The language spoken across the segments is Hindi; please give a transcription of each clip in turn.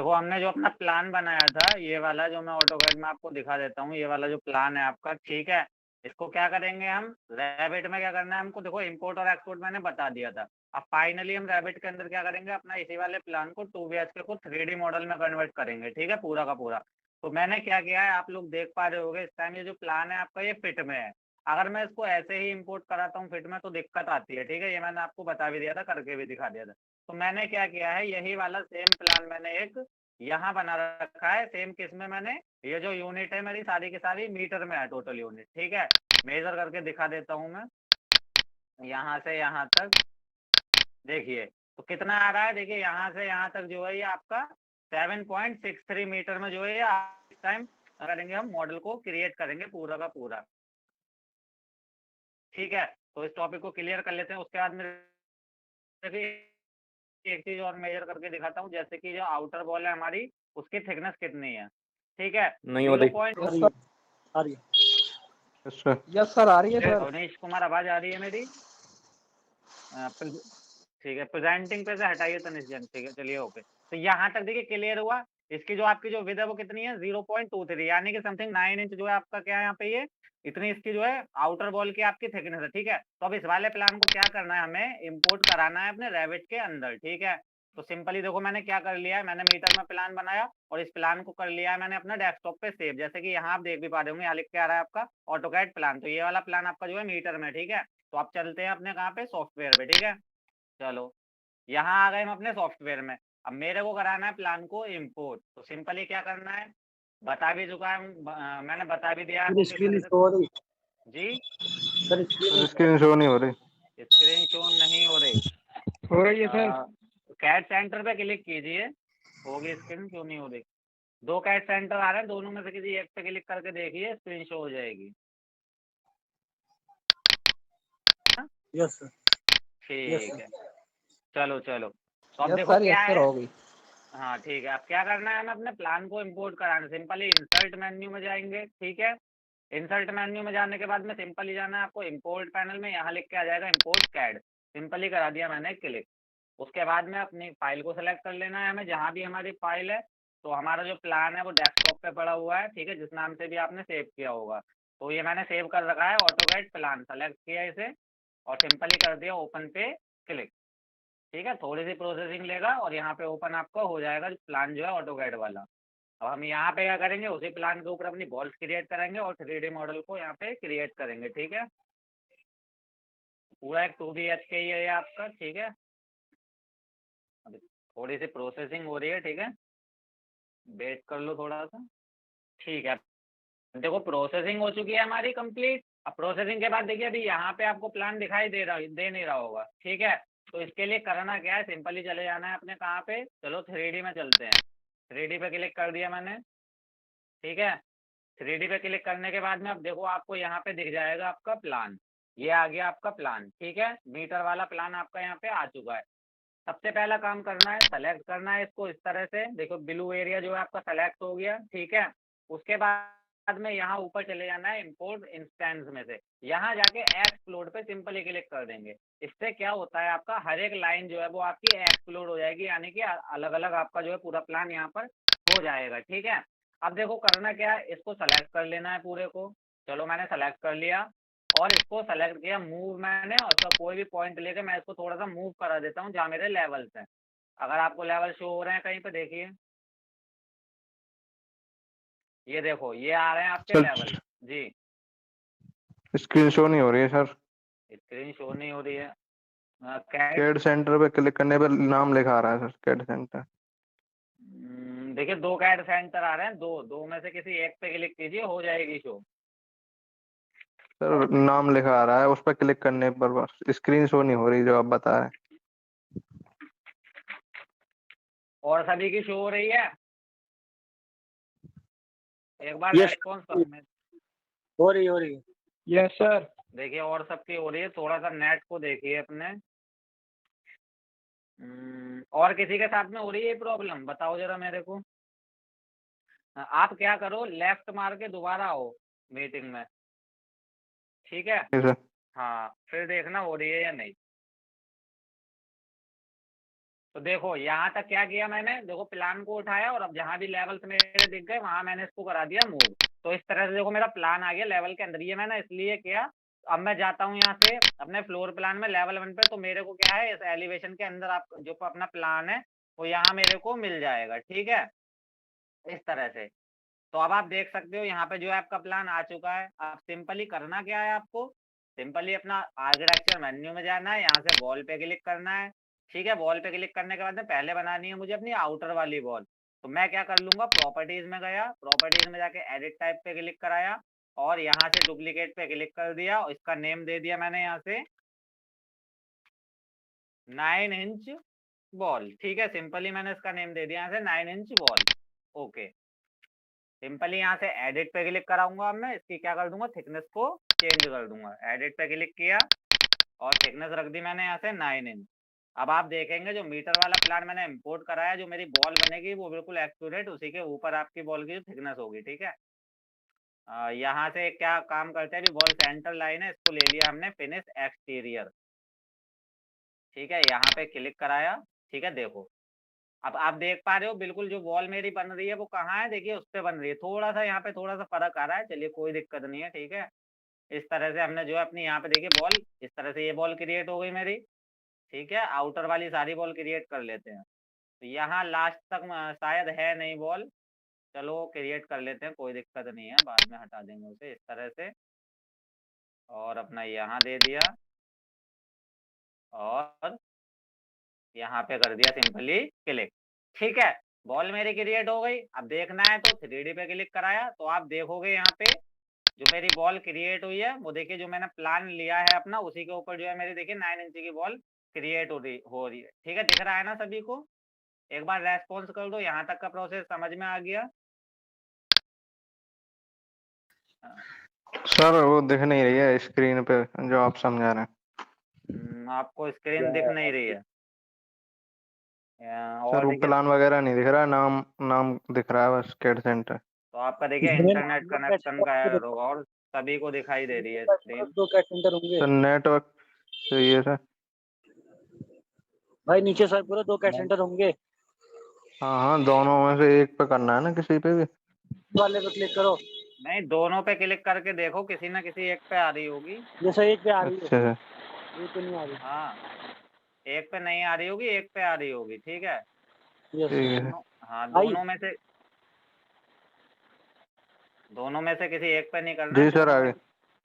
देखो हमने जो अपना प्लान बनाया था, ये वाला जो मैं ऑटोकैड में आपको दिखा देता हूँ, ये वाला जो प्लान है आपका, ठीक है। इसको क्या करेंगे हम, रैबिट में क्या करना है हमको, देखो इंपोर्ट और एक्सपोर्ट मैंने बता दिया था। अब फाइनली हम रैबिट के अंदर क्या करेंगे, अपना इसी वाले प्लान को 2 BHK को 3D मॉडल में कन्वर्ट करेंगे, ठीक है, पूरा का पूरा। तो मैंने क्या किया है, आप लोग देख पा रहे होगे इस टाइम ये जो प्लान है आपका ये फिट में है। अगर मैं इसको ऐसे ही इम्पोर्ट कराता हूँ फिट में तो दिक्कत आती है, ठीक है, ये मैंने आपको बता भी दिया था, करके भी दिखा दिया था। तो मैंने क्या किया है, यही वाला सेम प्लान मैंने एक यहाँ बना रखा है, सेम किस में, मैंने ये जो यूनिट है मेरी सारी की सारी मीटर में है, टोटल यूनिट, ठीक है। मेजर करके दिखा देता हूँ मैं, यहाँ से यहाँ तक देखिए तो कितना आ रहा है, देखिए यहाँ से यहाँ तक जो है ये आपका 7.63 मीटर में जो है ये इस टाइम करेंगे, हम मॉडल को क्रिएट करेंगे पूरा का पूरा, ठीक है। तो इस टॉपिक को क्लियर कर लेते हैं, उसके बाद में एक चीज और मेजर करके दिखाता हूँ, जैसे कि जो आउटर बॉल है हमारी उसकी थिकनेस कितनी है, ठीक है, नहीं होती। 0. आ रही है। यस सर, आ रही है सर। अवनीश कुमार आवाज आ रही है मेरी? ठीक है, प्रेजेंटिंग पे से हटाइए तनिष जैन, ठीक है, चलिए ओके। तो यहाँ तक देखिए क्लियर हुआ। इसकी जो आपकी जो विड्थ है वो कितनी है, 0.23, यानी कि समथिंग 9 इंच जो है आपका क्या है यहाँ पे, ये इतनी इसकी जो है आउटर बॉल की आपकी थिकनेस है, ठीक है। तो अब इस वाले प्लान को क्या करना है, हमें इम्पोर्ट कराना है अपने रैबिट के अंदर, ठीक है। तो सिंपली देखो मैंने क्या कर लिया है, मैंने मीटर में प्लान बनाया और इस प्लान को कर लिया है मैंने अपना डेस्कटॉप पे सेव, जैसे कि यहाँ आप देख भी पा रहे होंगे, यहाँ लिख के आ रहा है आपका ऑटोकैड प्लान। तो ये वाला प्लान आपका जो है मीटर में, ठीक है। तो आप चलते हैं अपने कहाँ पे, सॉफ्टवेयर पे, ठीक है। चलो यहाँ आ गए हम अपने सॉफ्टवेयर में। अब मेरे को कराना है प्लान को इंपोर्ट, तो सिंपली क्या करना है, बता भी चुका है, मैंने बता भी दिया है स्क्रीन शो हो रही जी। सर, स्क्रीन शो नहीं हो रही। स्क्रीन शो नहीं हो रही? हो रही है सर। कैट सेंटर पे क्लिक कीजिए, होगी स्क्रीन क्यों नहीं हो रही। 2 कैट सेंटर आ रहे हैं, दोनों में से किसी एक पे क्लिक करके देखिए, स्क्रीन शो हो जाएगी। Yes sir. ठीक है, चलो चलो। तो अब यस देखो सर, क्या यस सर, है, हो गई। हाँ ठीक है। अब क्या करना है, हमें अपने प्लान को इंपोर्ट कराना है। सिंपली इंसर्ट मेन्यू में जाएंगे, ठीक है। इंसर्ट मेन्यू में जाने के बाद में सिंपली जाना है आपको इंपोर्ट पैनल में, यहाँ लिख के आ जाएगा इंपोर्ट कैड, सिंपली करा दिया मैंने क्लिक। उसके बाद में अपनी फाइल को सेलेक्ट कर लेना है हमें, जहाँ भी हमारी फाइल है। तो हमारा जो प्लान है वो डेस्कटॉप पे पड़ा हुआ है, ठीक है, जिस नाम से भी आपने सेव किया होगा। तो ये मैंने सेव कर रखा है, ऑटोकैड प्लान, सेलेक्ट किया इसे और सिंपली कर दिया ओपन पे क्लिक, ठीक है। थोड़ी सी प्रोसेसिंग लेगा और यहाँ पे ओपन आपका हो जाएगा प्लान जो है ऑटोकैड वाला। अब हम यहाँ पे क्या करेंगे, उसी प्लान के ऊपर अपनी बॉल्स क्रिएट करेंगे और 3D मॉडल को यहाँ पे क्रिएट करेंगे, ठीक है। पूरा एक 2 BHK ही है ये आपका, ठीक है। अभी थोड़ी सी प्रोसेसिंग हो रही है, ठीक है, वेट कर लो थोड़ा सा, ठीक है। देखो प्रोसेसिंग हो चुकी है हमारी कंप्लीट। अब प्रोसेसिंग के बाद देखिए अभी यहाँ पे आपको प्लान दिखाई दे नहीं रहा होगा, ठीक है। तो इसके लिए करना क्या है, सिंपली चले जाना है अपने कहाँ पे, चलो 3D में चलते हैं। 3D पे क्लिक कर दिया मैंने, ठीक है। 3D पे क्लिक करने के बाद में अब देखो आपको यहाँ पे दिख जाएगा आपका प्लान, ये आ गया आपका प्लान, ठीक है। मीटर वाला प्लान आपका यहाँ पे आ चुका है। सबसे पहला काम करना है, सेलेक्ट करना है इसको इस तरह से, देखो ब्लू एरिया जो है आपका सेलेक्ट हो गया, ठीक है। उसके बाद में यहाँ ऊपर चले जाना है इंपोर्ट इंस्टेंस में से, यहाँ जाके एक्सप्लोड पे सिंपली क्लिक कर देंगे। इससे क्या होता है, आपका हर एक लाइन जो है वो आपकी एक्सप्लोड हो जाएगी, यानी कि अलग अलग आपका जो है पूरा प्लान यहाँ पर हो जाएगा, ठीक है। अब देखो करना क्या है, इसको सेलेक्ट कर लेना है पूरे को। चलो मैंने सेलेक्ट कर लिया और इसको सेलेक्ट किया, मूव मैंने, और उसका कोई भी पॉइंट लेके मैं इसको थोड़ा सा मूव करा देता हूँ जहाँ मेरे लेवल्स हैं। अगर आपको लेवल शो हो रहे हैं कहीं पे देखिए, ये देखो ये आ रहे हैं आपके लेवल जी। स्क्रीन शो नहीं हो रही है सर। स्क्रीन शो नहीं हो रही है। कैड सेंटर पे क्लिक करने पर नाम लिखा आ रहा है सर, कैड सेंटर। देखिए 2 कैड सेंटर आ रहे हैं, दो दो में से किसी एक पे क्लिक कीजिए, हो जाएगी शो। सर नाम लिखा आ रहा है, उस पर क्लिक करने पर बस स्क्रीन शो नहीं हो रही जो आप बता रहे हैं। और सभी की शो हो रही है, एक बार यस रेस्पॉन्स करो मैं। हो रही है। Yes sir. देखिए और सबकी हो रही है, थोड़ा सा नेट को देखिए अपने। और किसी के साथ में हो रही है प्रॉब्लम, बताओ जरा मेरे को। आप क्या करो, लेफ्ट मार के दोबारा आओ मीटिंग में, ठीक है। जी सर। हाँ फिर देखना हो रही है या नहीं। तो देखो यहाँ तक क्या किया मैंने, देखो प्लान को उठाया और अब जहाँ भी लेवल्स मेरे दिख गए वहां मैंने इसको करा दिया मूव। तो इस तरह से देखो मेरा प्लान आ गया लेवल के अंदर। ये मैंने इसलिए किया। अब मैं जाता हूँ यहाँ से अपने फ्लोर प्लान में लेवल 1 पे, तो मेरे को क्या है, इस एलिवेशन के अंदर आप जो अपना प्लान है वो यहाँ मेरे को मिल जाएगा। ठीक है, इस तरह से। तो अब आप देख सकते हो यहाँ पे जो है आपका प्लान आ चुका है। अब सिंपली करना क्या है आपको, सिंपली अपना आर्किटेक्चर मेन्यू में जाना है, यहाँ से वॉल पे क्लिक करना है। ठीक है, वॉल पे क्लिक करने के बाद में पहले बनानी है मुझे अपनी आउटर वाली वॉल। तो मैं क्या कर लूंगा, प्रॉपर्टीज में गया, प्रॉपर्टीज में जाके एडिट टाइप पे क्लिक कराया और यहाँ से डुप्लीकेट पे क्लिक कर दिया और इसका नेम दे दिया मैंने यहाँ से 9 इंच वॉल। ठीक है, सिंपली मैंने इसका नेम दे दिया यहाँ से 9 इंच वॉल। ओके, सिंपली यहाँ से एडिट पे क्लिक कराऊंगा। अब मैं इसकी क्या कर दूंगा, थिकनेस को चेंज कर दूंगा। एडिट पे क्लिक किया और थिकनेस रख दी मैंने यहाँ से 9 इंच। अब आप देखेंगे जो मीटर वाला प्लान मैंने इंपोर्ट कराया, जो मेरी बॉल बनेगी वो बिल्कुल एक्यूरेट उसी के ऊपर आपकी बॉल की जो थिकनेस होगी। ठीक है, यहाँ से क्या काम करते हैं, अभी बॉल सेंटर लाइन है, इसको ले लिया हमने फिनिश एक्सटीरियर। ठीक है, यहाँ पे क्लिक कराया। ठीक है, देखो अब आप देख पा रहे हो बिल्कुल जो वॉल मेरी बन रही है वो कहाँ है, देखिए उस पे बन रही है। थोड़ा सा यहाँ पे थोड़ा सा फर्क आ रहा है, चलिए कोई दिक्कत नहीं है। ठीक है, इस तरह से हमने जो है अपनी यहाँ पे देखिए बॉल, इस तरह से ये बॉल क्रिएट हो गई मेरी। ठीक है, आउटर वाली सारी बॉल क्रिएट कर लेते हैं। तो यहाँ लास्ट तक शायद है नहीं बॉल, चलो क्रिएट कर लेते हैं, कोई दिक्कत नहीं है, बाद में हटा देंगे उसे इस तरह से। और अपना यहाँ दे दिया और यहाँ पे कर दिया सिंपली क्लिक। ठीक है, बॉल मेरी क्रिएट हो गई। अब देखना है तो 3D पे क्लिक कराया तो आप देखोगे यहाँ पे जो मेरी बॉल क्रिएट हुई है वो देखिए, जो मैंने प्लान लिया है अपना उसी के ऊपर जो है मेरी देखिए 9 इंच की बॉल क्रिएट हो रही है। ठीक है, दिख रहा है ना सभी को? एक बार रेस्पॉन्स कर दो, यहाँ तक का प्रोसेस समझ में आ गया? सर वो दिख नहीं रही है स्क्रीन पे जो आप समझा रहे हैं। आपको स्क्रीन दिख नहीं रही है? सर और वो देखिए, प्लान वगैरह नहीं दिख रहा, नाम नाम दिख रहा है बस, कैड सेंटर। तो आपका देखिए इंटरनेट कनेक्शन का एरर होगा और सभी को दिखाई दे रही है स्क्रीन। दो कैश सेंटर होंगे सर नेटवर्क चाहिए सर। भाई, नीचे सर पूरा 2 कैश सेंटर होंगे। हाँ हाँ, दोनों में से एक पे करना है ना, किसी पे भी। वाले पे क्लिक करो। नहीं, दोनों पे क्लिक करके देखो, किसी ना किसी एक पे आ रही होगी। जैसे एक पे आ रही है, अच्छा सर, एक पे नहीं आ रही। हाँ, एक पे नहीं आ रही होगी, एक पे आ रही होगी। ठीक है, यस ठीक है। दोनों, हाँ आई। दोनों में से किसी एक पे नहीं करना है, जी सर, दोनों पे आगे।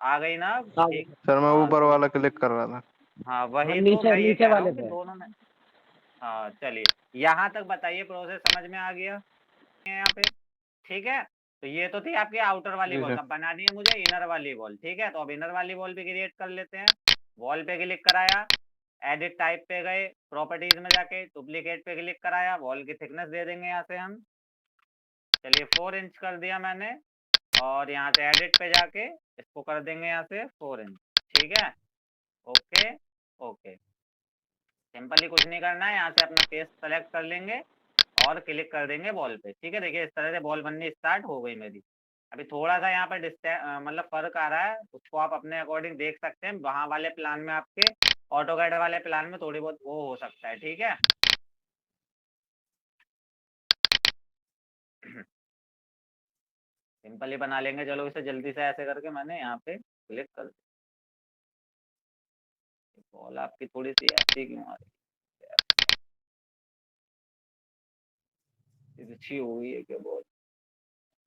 आ गई ना? आ गई। ठीक। सर मैं हाँ ऊपर तो, वाला क्लिक कर रहा था। हाँ वही तो नीचे मैं ये नीचे कह रहा वाले हूँ कि पे। दोनों में। हाँ चलिए, यहाँ तक बताइए, प्रोसेस समझ में आ गया यहाँ पे? ठीक है, तो ये तो थी आपकी आउटर वाली जी बॉल। सर। अब बनानी है मुझे इनर वाली बॉल। ठीक है, तो अब इनर वाली बॉल भी क्रिएट कर लेते हैं। वॉल पे क्लिक कराया, एडिट टाइप पे गए, प्रॉपर्टीज में जाके डुप्लीकेट पे क्लिक कराया, वॉल की थिकनेस दे देंगे यहाँ से हम, चलिए 4 इंच कर दिया मैंने। और यहाँ से एडिट पे जाके इसको कर देंगे यहाँ से 4 इंच। ठीक है, ओके ओके, सिंपली कुछ नहीं करना है, यहाँ से अपना फेस सेलेक्ट कर लेंगे और क्लिक कर देंगे बॉल पे। ठीक है, देखिए इस तरह से बॉल बननी स्टार्ट हो गई मेरी। अभी थोड़ा सा यहाँ पर मतलब फर्क आ रहा है, उसको आप अपने अकॉर्डिंग देख सकते हैं। वहाँ वाले प्लान में आपके, ऑटोकैड वाले प्लान में थोड़ी बहुत वो हो सकता है। ठीक है, सिंपली बना लेंगे। चलो इसे जल्दी से ऐसे करके मैंने यहाँ पे क्लिक कर दिया। बॉल आपकी थोड़ी सी ऐसी क्यों आ रही है, तिरछी हो गई है क्या बॉल?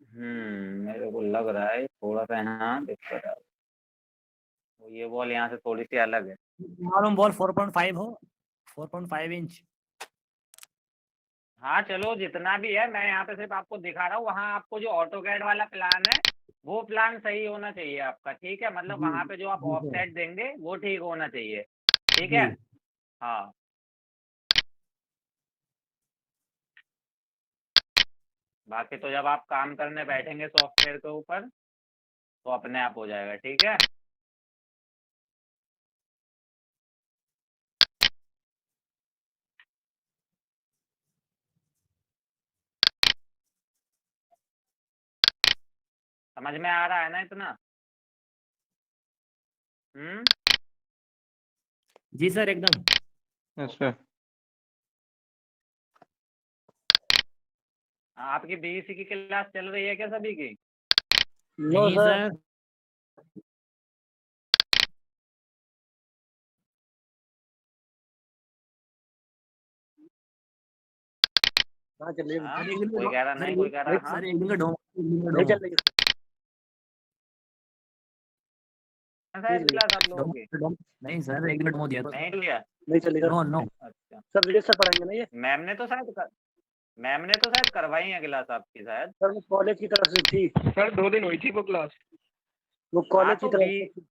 मेरे को लग रहा है थोड़ा सा यहाँ दिक्कत है। तो ये बॉल यहाँ से थोड़ी सी अलग है। मालूम बॉल 4.5 हो, 4.5 इंच। हाँ चलो, जितना भी है, मैं यहाँ पे सिर्फ आपको दिखा रहा हूँ। वहाँ आपको जो ऑटोकैड वाला प्लान है वो प्लान सही होना चाहिए आपका। ठीक है, मतलब वहाँ पे जो आप ऑफसेट देंगे वो ठीक होना चाहिए। ठीक है, हाँ बाकी तो जब आप काम करने बैठेंगे सॉफ्टवेयर के ऊपर तो अपने आप हो जाएगा। ठीक है, समझ में आ रहा है ना इतना? जी सर, एकदम। अच्छा। आपकी बीईसी की क्लास चल रही है क्या सभी की? नो नहीं सर। सर। हाँ चल रही है। हाँ, सर एक दिन कोई कह रहा सर नहीं, कोई कह रहा हाँ। सर एक दिन का डोमो, नहीं चल रही है। शायद क्लास आप लोगों की नहीं सर, एक दिन का डोमो दिया था। नहीं लिया। नहीं चलेगा। No no. अच्छा, सर विजय सर पढ़ाएंगे ना ये। मैम ने तो शायद करवाई है क्लास आपकी शायद। सर वो कॉलेज की तरफ से थी। सर 2 दिन हुई थी वो क्लास। वो हाँ कॉलेज की तो तरफ से थी।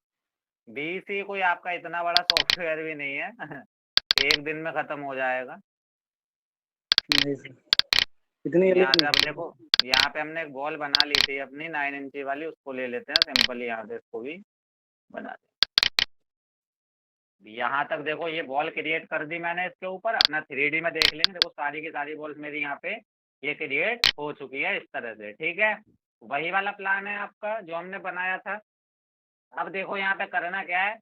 बीईसी कोई आपका इतना बड़ा सॉफ्टवेयर भी नहीं है एक दिन में खत्म हो जाएगा। नहीं सर, इतनी जल्दी यहाँ से नहीं। अब देखो, यहाँ पे हमने एक बॉल बना ली थी अपनी 9 इंची वाली, उसको ले लेते हैं सिंपल, यहाँ से इसको भी बना दें। यहाँ तक देखो ये बॉल क्रिएट कर दी मैंने, इसके ऊपर अपना 3D में देख लेंगे। देखो सारी की सारी बॉल्स मेरी यहाँ पे ये क्रिएट हो चुकी है इस तरह से, ठीक है। वही वाला प्लान है आपका जो हमने बनाया था। अब देखो यहाँ पे करना क्या है,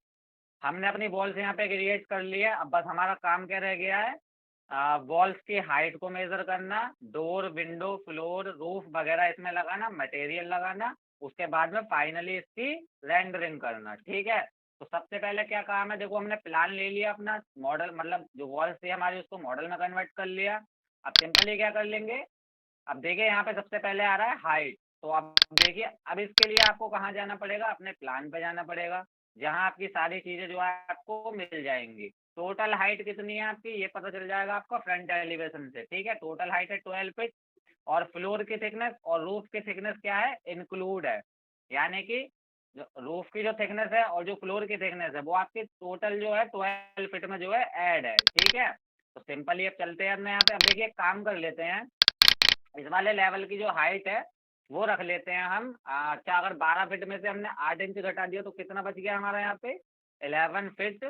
हमने अपनी बॉल्स यहाँ पे क्रिएट कर ली है। अब बस हमारा काम क्या रह गया है, वॉल्स की हाइट को मेजर करना, डोर विंडो फ्लोर रूफ वगैरह इसमें लगाना, मटेरियल लगाना, उसके बाद में फाइनली इसकी रेंडरिंग करना, ठीक है। तो सबसे पहले क्या काम है, देखो हमने प्लान ले लिया अपना, मॉडल मतलब जो वॉल्स थी हमारी उसको मॉडल में कन्वर्ट कर लिया। अब सिंपली क्या कर लेंगे, अब देखिए यहाँ पे सबसे पहले आ रहा है हाइट। तो अब देखिए, अब इसके लिए आपको कहाँ जाना पड़ेगा, अपने प्लान पे जाना पड़ेगा, जहाँ आपकी सारी चीजें जो है आपको मिल जाएंगी। टोटल हाइट कितनी है आपकी ये पता चल जाएगा आपका फ्रंट एलिवेशन से, ठीक है। टोटल हाइट है 12 फीट, और फ्लोर की थिकनेस और रूफ की थिकनेस क्या है, इंक्लूड है। यानी कि जो रूफ की जो थिकनेस है और जो फ्लोर की थिकनेस है वो आपकी टोटल जो है 12 फीट में जो है ऐड है, ठीक है। तो सिंपली अब चलते हैं अपने यहाँ पे। अब देखिए एक काम कर लेते हैं, इस वाले लेवल की जो हाइट है वो रख लेते हैं हम। अच्छा, अगर 12 फीट में से हमने 8 इंच घटा दिया तो कितना बच गया हमारा यहाँ पे, 11 फीट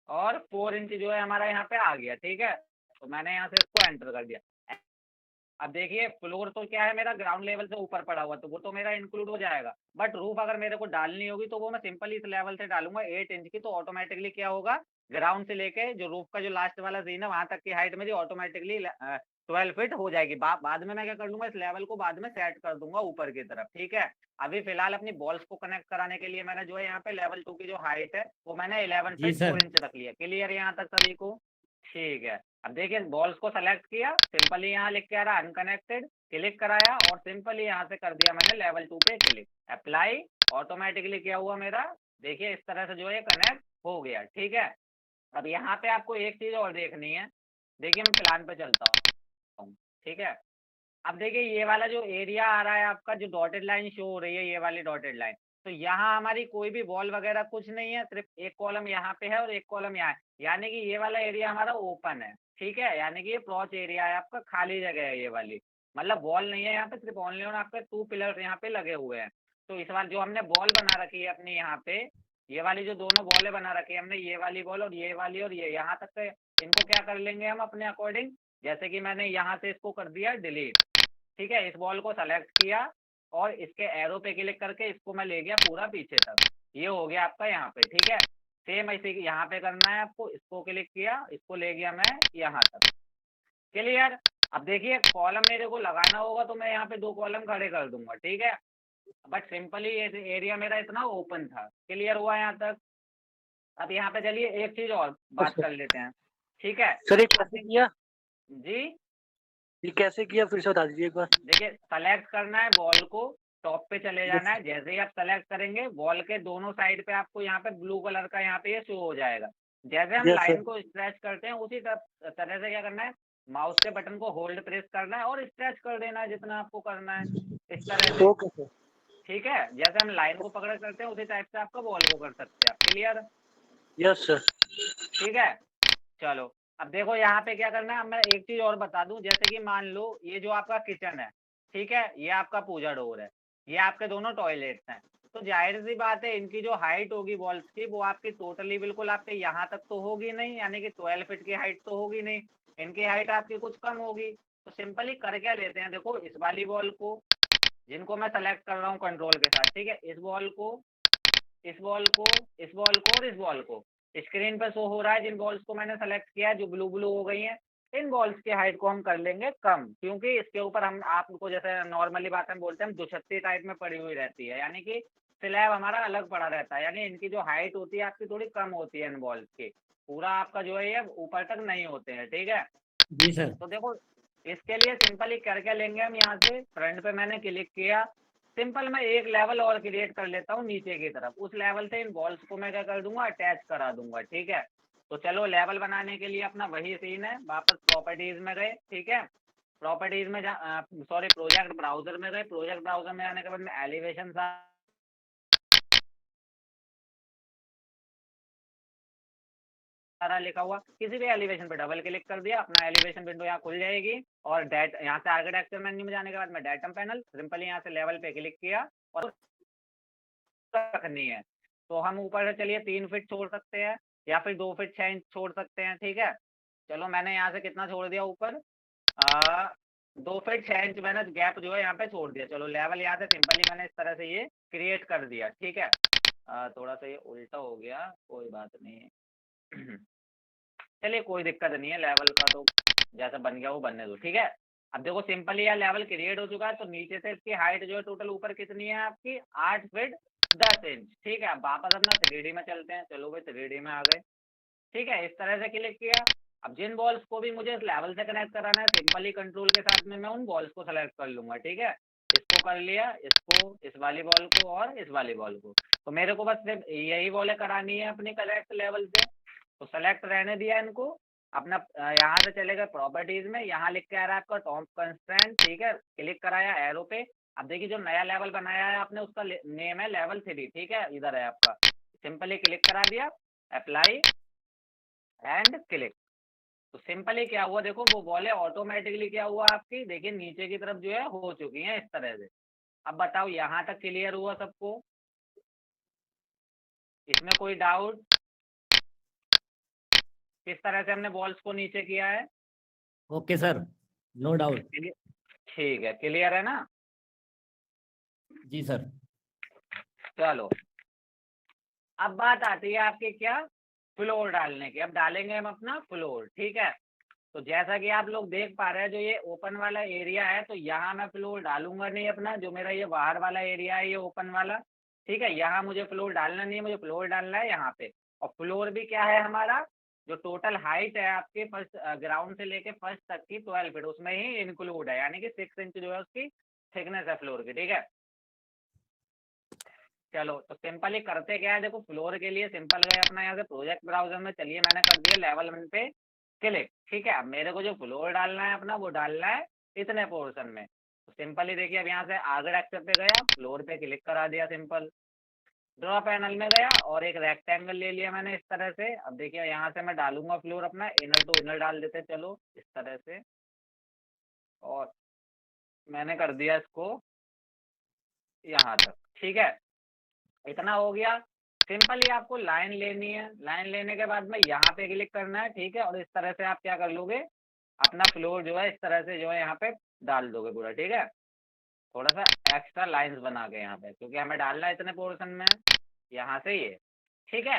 और 4 इंच जो है हमारा यहाँ पे आ गया, ठीक है। तो मैंने यहाँ से इसको एंटर कर दिया। अब देखिए फ्लोर तो क्या है मेरा ग्राउंड लेवल से ऊपर पड़ा हुआ, तो वो तो मेरा इंक्लूड हो जाएगा। बट रूफ अगर मेरे को डालनी होगी तो वो मैं सिंपली इस लेवल से डालूंगा 8 इंच की, तो ऑटोमेटिकली क्या होगा, ग्राउंड से लेके जो रूफ का जो लास्ट वाला सीन है वहां तक की हाइट मेरी ऑटोमेटिकली 12 फीट हो जाएगी। बाद में मैं क्या कर लूंगा, इस लेवल को बाद में सेट कर दूंगा ऊपर की तरफ, ठीक है। अभी फिलहाल अपनी बॉल्स को कनेक्ट कराने के लिए मैंने जो है यहाँ पे लेवल 2 की जो हाइट है वो मैंने 11 जी फीट सर। 4 इंच रख लिया। क्लियर यहाँ तक सभी को? ठीक है। अब देखिए बॉल्स को सेलेक्ट किया, सिंपली यहाँ लिख के आ रहा अनकनेक्टेड, क्लिक कराया और सिंपली यहाँ से कर दिया मैंने लेवल 2 पे क्लिक, अप्लाई। ऑटोमेटिकली क्या हुआ मेरा, देखिए इस तरह से जो है कनेक्ट हो गया, ठीक है। अब यहाँ पे आपको एक चीज और देखनी है, देखिए मैं प्लान पे चलता हूँ, ठीक है। अब देखिए ये वाला जो एरिया आ रहा है आपका, जो डॉटेड लाइन शो हो रही है, ये वाली डॉटेड लाइन, तो यहाँ हमारी कोई भी वॉल वगैरह कुछ नहीं है, सिर्फ एक कॉलम यहाँ पे है और एक कॉलम यहाँ है। यानी कि ये वाला एरिया हमारा ओपन है, ठीक है। यानी कि ये प्रोच एरिया है आपका, खाली जगह है ये वाली, मतलब वॉल नहीं है यहाँ पे, सिर्फ ओनली ऑन आपके 2 पिलर्स यहाँ पे लगे हुए हैं। तो इस बार जो हमने बॉल बना रखी है अपनी यहाँ पे, ये वाली जो दोनों बॉलें बना रखी है हमने, ये वाली बॉल और ये वाली, और ये यहाँ तक के इनको क्या कर लेंगे हम अपने अकॉर्डिंग, जैसे कि मैंने यहाँ से इसको कर दिया डिलीट, ठीक है। इस बॉल को सेलेक्ट किया और इसके एरो पे क्लिक करके इसको मैं ले गया पूरा पीछे तक, ये हो गया आपका यहाँ पे, ठीक है। सेम ऐसे यहाँ पे करना है आपको, इसको क्लिक किया, इसको ले गया मैं यहाँ तक। क्लियर? अब देखिए कॉलम मेरे को लगाना होगा तो मैं यहाँ पे 2 कॉलम खड़े कर दूंगा, ठीक है। बट सिंपली ये एरिया मेरा इतना ओपन था। क्लियर हुआ यहाँ तक? अब यहाँ पे चलिए एक चीज और बात कर लेते हैं, ठीक है। सर ये कैसे किया, जी ये कैसे किया फिर से बता दीजिए एक बार। देखिए सेलेक्ट करना है बॉल को, टॉप पे चले जाना है, जैसे ही आप सेलेक्ट करेंगे बॉल के दोनों साइड पे आपको यहाँ पे ब्लू कलर का यहाँ पे ये शो हो जाएगा। जैसे हम यस लाइन सर। को स्ट्रेच करते हैं उसी तरह से क्या करना है, माउस के बटन को होल्ड प्रेस करना है और स्ट्रेच कर देना है जितना आपको करना है, इस तरह से, ओके सर। ठीक है। जैसे हम लाइन को पकड़ करते हैं उसी टाइप से आपका बॉल को कर सकते हैं आप। क्लियर? Yes sir. ठीक है, चलो। अब देखो यहाँ पे क्या करना है, अब मैं एक चीज और बता दूं, जैसे कि मान लो ये जो आपका किचन है, ठीक है, ये आपका पूजा डोर है, ये आपके दोनों टॉयलेट्स हैं। तो जाहिर सी बात है इनकी जो हाइट होगी वॉल्स की वो आपकी टोटली बिल्कुल आपके यहाँ तक तो होगी नहीं, यानी कि 12 फीट की हाइट तो होगी नहीं, इनकी हाइट आपकी कुछ कम होगी। तो सिंपली कर क्या लेते हैं, देखो इस वाली बॉल को, जिनको मैं सेलेक्ट कर रहा हूँ कंट्रोल के साथ, ठीक है, इस बॉल को, इस बॉल को, इस बॉल को और इस बॉल को, स्क्रीन पर शो हो रहा है जिन बॉल्स को मैंने सेलेक्ट किया है जो ब्लू ब्लू हो गई हैं, इन वॉल्स की हाइट को हम कर लेंगे कम, क्योंकि इसके ऊपर हम आपको जैसे नॉर्मली बात हम बोलते हैं हम दुछत्ती टाइप में पड़ी हुई रहती है, यानी कि स्लैब हमारा अलग पड़ा रहता है, यानी इनकी जो हाइट होती है आपकी थोड़ी कम होती है इन वॉल्स की, पूरा आपका जो है ये ऊपर तक नहीं होते हैं, ठीक है। जी सर। तो देखो इसके लिए सिंपली करके लेंगे हम, यहाँ से फ्रंट पे मैंने क्लिक किया, सिंपल मैं एक लेवल और क्रिएट कर लेता हूँ नीचे की तरफ, उस लेवल से इन वॉल्स को मैं क्या कर दूंगा, अटैच करा दूंगा, ठीक है। तो चलो लेवल बनाने के लिए अपना वही सीन है, वापस प्रॉपर्टीज में गए, ठीक है। प्रॉपर्टीज में सॉरी प्रोजेक्ट ब्राउजर में गए, प्रोजेक्ट ब्राउजर में आने के बाद में एलिवेशन सारा लिखा हुआ, किसी भी एलिवेशन पे डबल क्लिक कर दिया, अपना एलिवेशन विंडो यहाँ खुल जाएगी। और डेट यहाँ से आर्किटेक्चर मेन्यू में जाने के बाद में डेटम पैनल, सिंपली यहाँ से लेवल पे क्लिक किया और रखनी है। तो हम ऊपर से चलिए 3 फीट छोड़ सकते हैं या फिर 2 फीट 6 इंच छोड़ सकते हैं, ठीक है। चलो मैंने यहाँ से कितना छोड़ दिया ऊपर, 2 फीट 6 इंच मैंने गैप जो है यहाँ पे छोड़ दिया। चलो लेवल यहाँ से सिंपली मैंने इस तरह से ये क्रिएट कर दिया, ठीक है। थोड़ा सा ये उल्टा हो गया, कोई बात नहीं चलिए कोई दिक्कत नहीं है, लेवल का तो जैसा बन गया वो बनने दो, ठीक है। अब देखो सिंपली यह लेवल क्रिएट हो चुका है, तो नीचे से इसकी हाइट जो है टोटल ऊपर कितनी है आपकी, 8 फीट 10 इंच, ठीक है। अब वापस अपना 3D में चलते हैं, चलो भाई 3D में आ गए, ठीक है। इस तरह से क्लिक किया। अब जिन बॉल्स को भी मुझे इस लेवल से कनेक्ट कराना है, सिंपली कंट्रोल के साथ में मैं उन बॉल्स को सेलेक्ट कर लूंगा, ठीक है। इसको कर लिया, इसको, इस वाली बॉल को और इस वाली बॉल को, तो मेरे को बस सिर्फ यही बॉलें करानी है अपनी करेक्ट लेवल से। तो सेलेक्ट रहने दिया इनको, अपना यहाँ से चले गए प्रॉपर्टीज में, यहाँ लिख के आ रहा है आपका टॉप कंस्ट्रेंट, ठीक है। क्लिक कराया एरो पे। अब देखिए जो नया लेवल बनाया है आपने उसका नेम है लेवल 3, ठीक है, इधर है आपका। सिंपली क्लिक करा दिया, अप्लाई एंड क्लिक। तो सिंपली क्या हुआ, देखो वो बॉलें ऑटोमेटिकली क्या हुआ आपकी, देखिए नीचे की तरफ जो है हो चुकी हैं इस तरह से। अब बताओ यहाँ तक क्लियर हुआ सबको, इसमें कोई डाउट? किस तरह से हमने बॉल्स को नीचे किया है? Okay sir, no doubt. ठीक है, क्लियर है ना? जी सर। चलो अब बात आती है आपके क्या, फ्लोर डालने की। अब डालेंगे हम अपना फ्लोर, ठीक है। तो जैसा कि आप लोग देख पा रहे हैं, जो ये ओपन वाला एरिया है, तो यहाँ मैं फ्लोर डालूंगा नहीं अपना, जो मेरा ये बाहर वाला एरिया है ये ओपन वाला, ठीक है। यहाँ मुझे फ्लोर डालना नहीं है, मुझे फ्लोर डालना है यहाँ पे। और फ्लोर भी क्या है हमारा, जो टोटल हाइट है आपके फर्स्ट ग्राउंड से लेके फर्स्ट तक की 12 फीट, उसमें ही इंक्लूड है, यानी कि 6 इंच जो है उसकी थिकनेस है फ्लोर की, ठीक है। चलो तो सिंपली करते क्या है, देखो फ्लोर के लिए सिंपल गए अपना यहाँ से प्रोजेक्ट ब्राउजर में, चलिए मैंने कर दिया लेवल 1 पे क्लिक, ठीक है। अब मेरे को जो फ्लोर डालना है अपना वो डालना है इतने पोर्शन में। तो सिंपली देखिए अब यहाँ से आर्किटेक्चर पे गया, फ्लोर पे क्लिक करा दिया, सिंपल ड्रॉ पैनल में गया और एक रेक्टेंगल ले लिया मैंने इस तरह से। अब देखिए यहाँ से मैं डालूंगा फ्लोर अपना, इनर टू इनर डाल देते चलो इस तरह से, और मैंने कर दिया इसको यहाँ तक, ठीक है। इतना हो गया। सिंपली आपको लाइन लेनी है, लाइन लेने के बाद में यहाँ पे क्लिक करना है, ठीक है। और इस तरह से आप क्या कर लोगे, अपना फ्लोर जो है इस तरह से जो है यहाँ पे डाल दोगे पूरा, ठीक है। थोड़ा सा एक्स्ट्रा लाइंस बना के यहाँ पे, क्योंकि हमें डालना है इतने पोर्शन में, यहाँ से ये, ठीक है।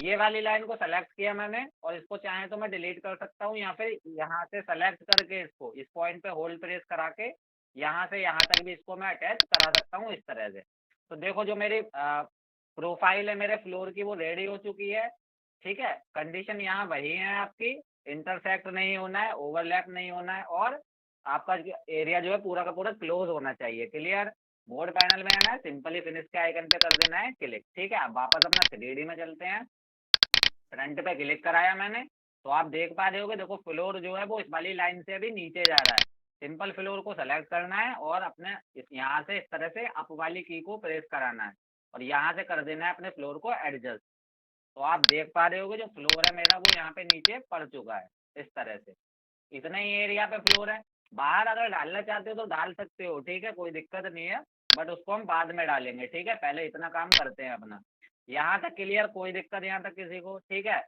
ये वाली लाइन को सेलेक्ट किया मैंने, और इसको चाहे तो मैं डिलीट कर सकता हूँ, या फिर यहाँ से सेलेक्ट करके इसको इस पॉइंट पे होल्ड प्रेस करा के यहाँ से यहाँ तक भी इसको मैं अटैच करा सकता हूँ इस तरह से। तो देखो जो मेरी प्रोफाइल है मेरे फ्लोर की वो रेडी हो चुकी है, ठीक है। कंडीशन यहाँ वही है आपकी, इंटरसेक्ट नहीं होना है, ओवरलैप नहीं होना है, और आपका एरिया जो है पूरा का पूरा क्लोज होना चाहिए, क्लियर। मोड पैनल में आना है, सिंपली फिनिश के आइकन पे कर देना है क्लिक, ठीक है। अब वापस अपना 3D में चलते हैं, फ्रंट पे क्लिक कराया मैंने, तो आप देख पा रहे होगे, देखो फ्लोर जो है वो इस वाली लाइन से अभी नीचे जा रहा है। सिंपल फ्लोर को सेलेक्ट करना है और अपने यहाँ से इस तरह से अप वाली की को प्रेस कराना है, और यहाँ से कर देना है अपने फ्लोर को एडजस्ट। तो आप देख पा रहे होगे जो फ्लोर है मेरा वो यहाँ पे नीचे पड़ चुका है इस तरह से। इतने ही एरिया पे फ्लोर है, बाहर अगर डालना चाहते हो तो डाल सकते हो, ठीक है, कोई दिक्कत नहीं है, बट उसको हम बाद में डालेंगे, ठीक है। पहले इतना काम करते हैं अपना। यहाँ तक क्लियर, कोई दिक्कत यहाँ तक किसी को, ठीक है।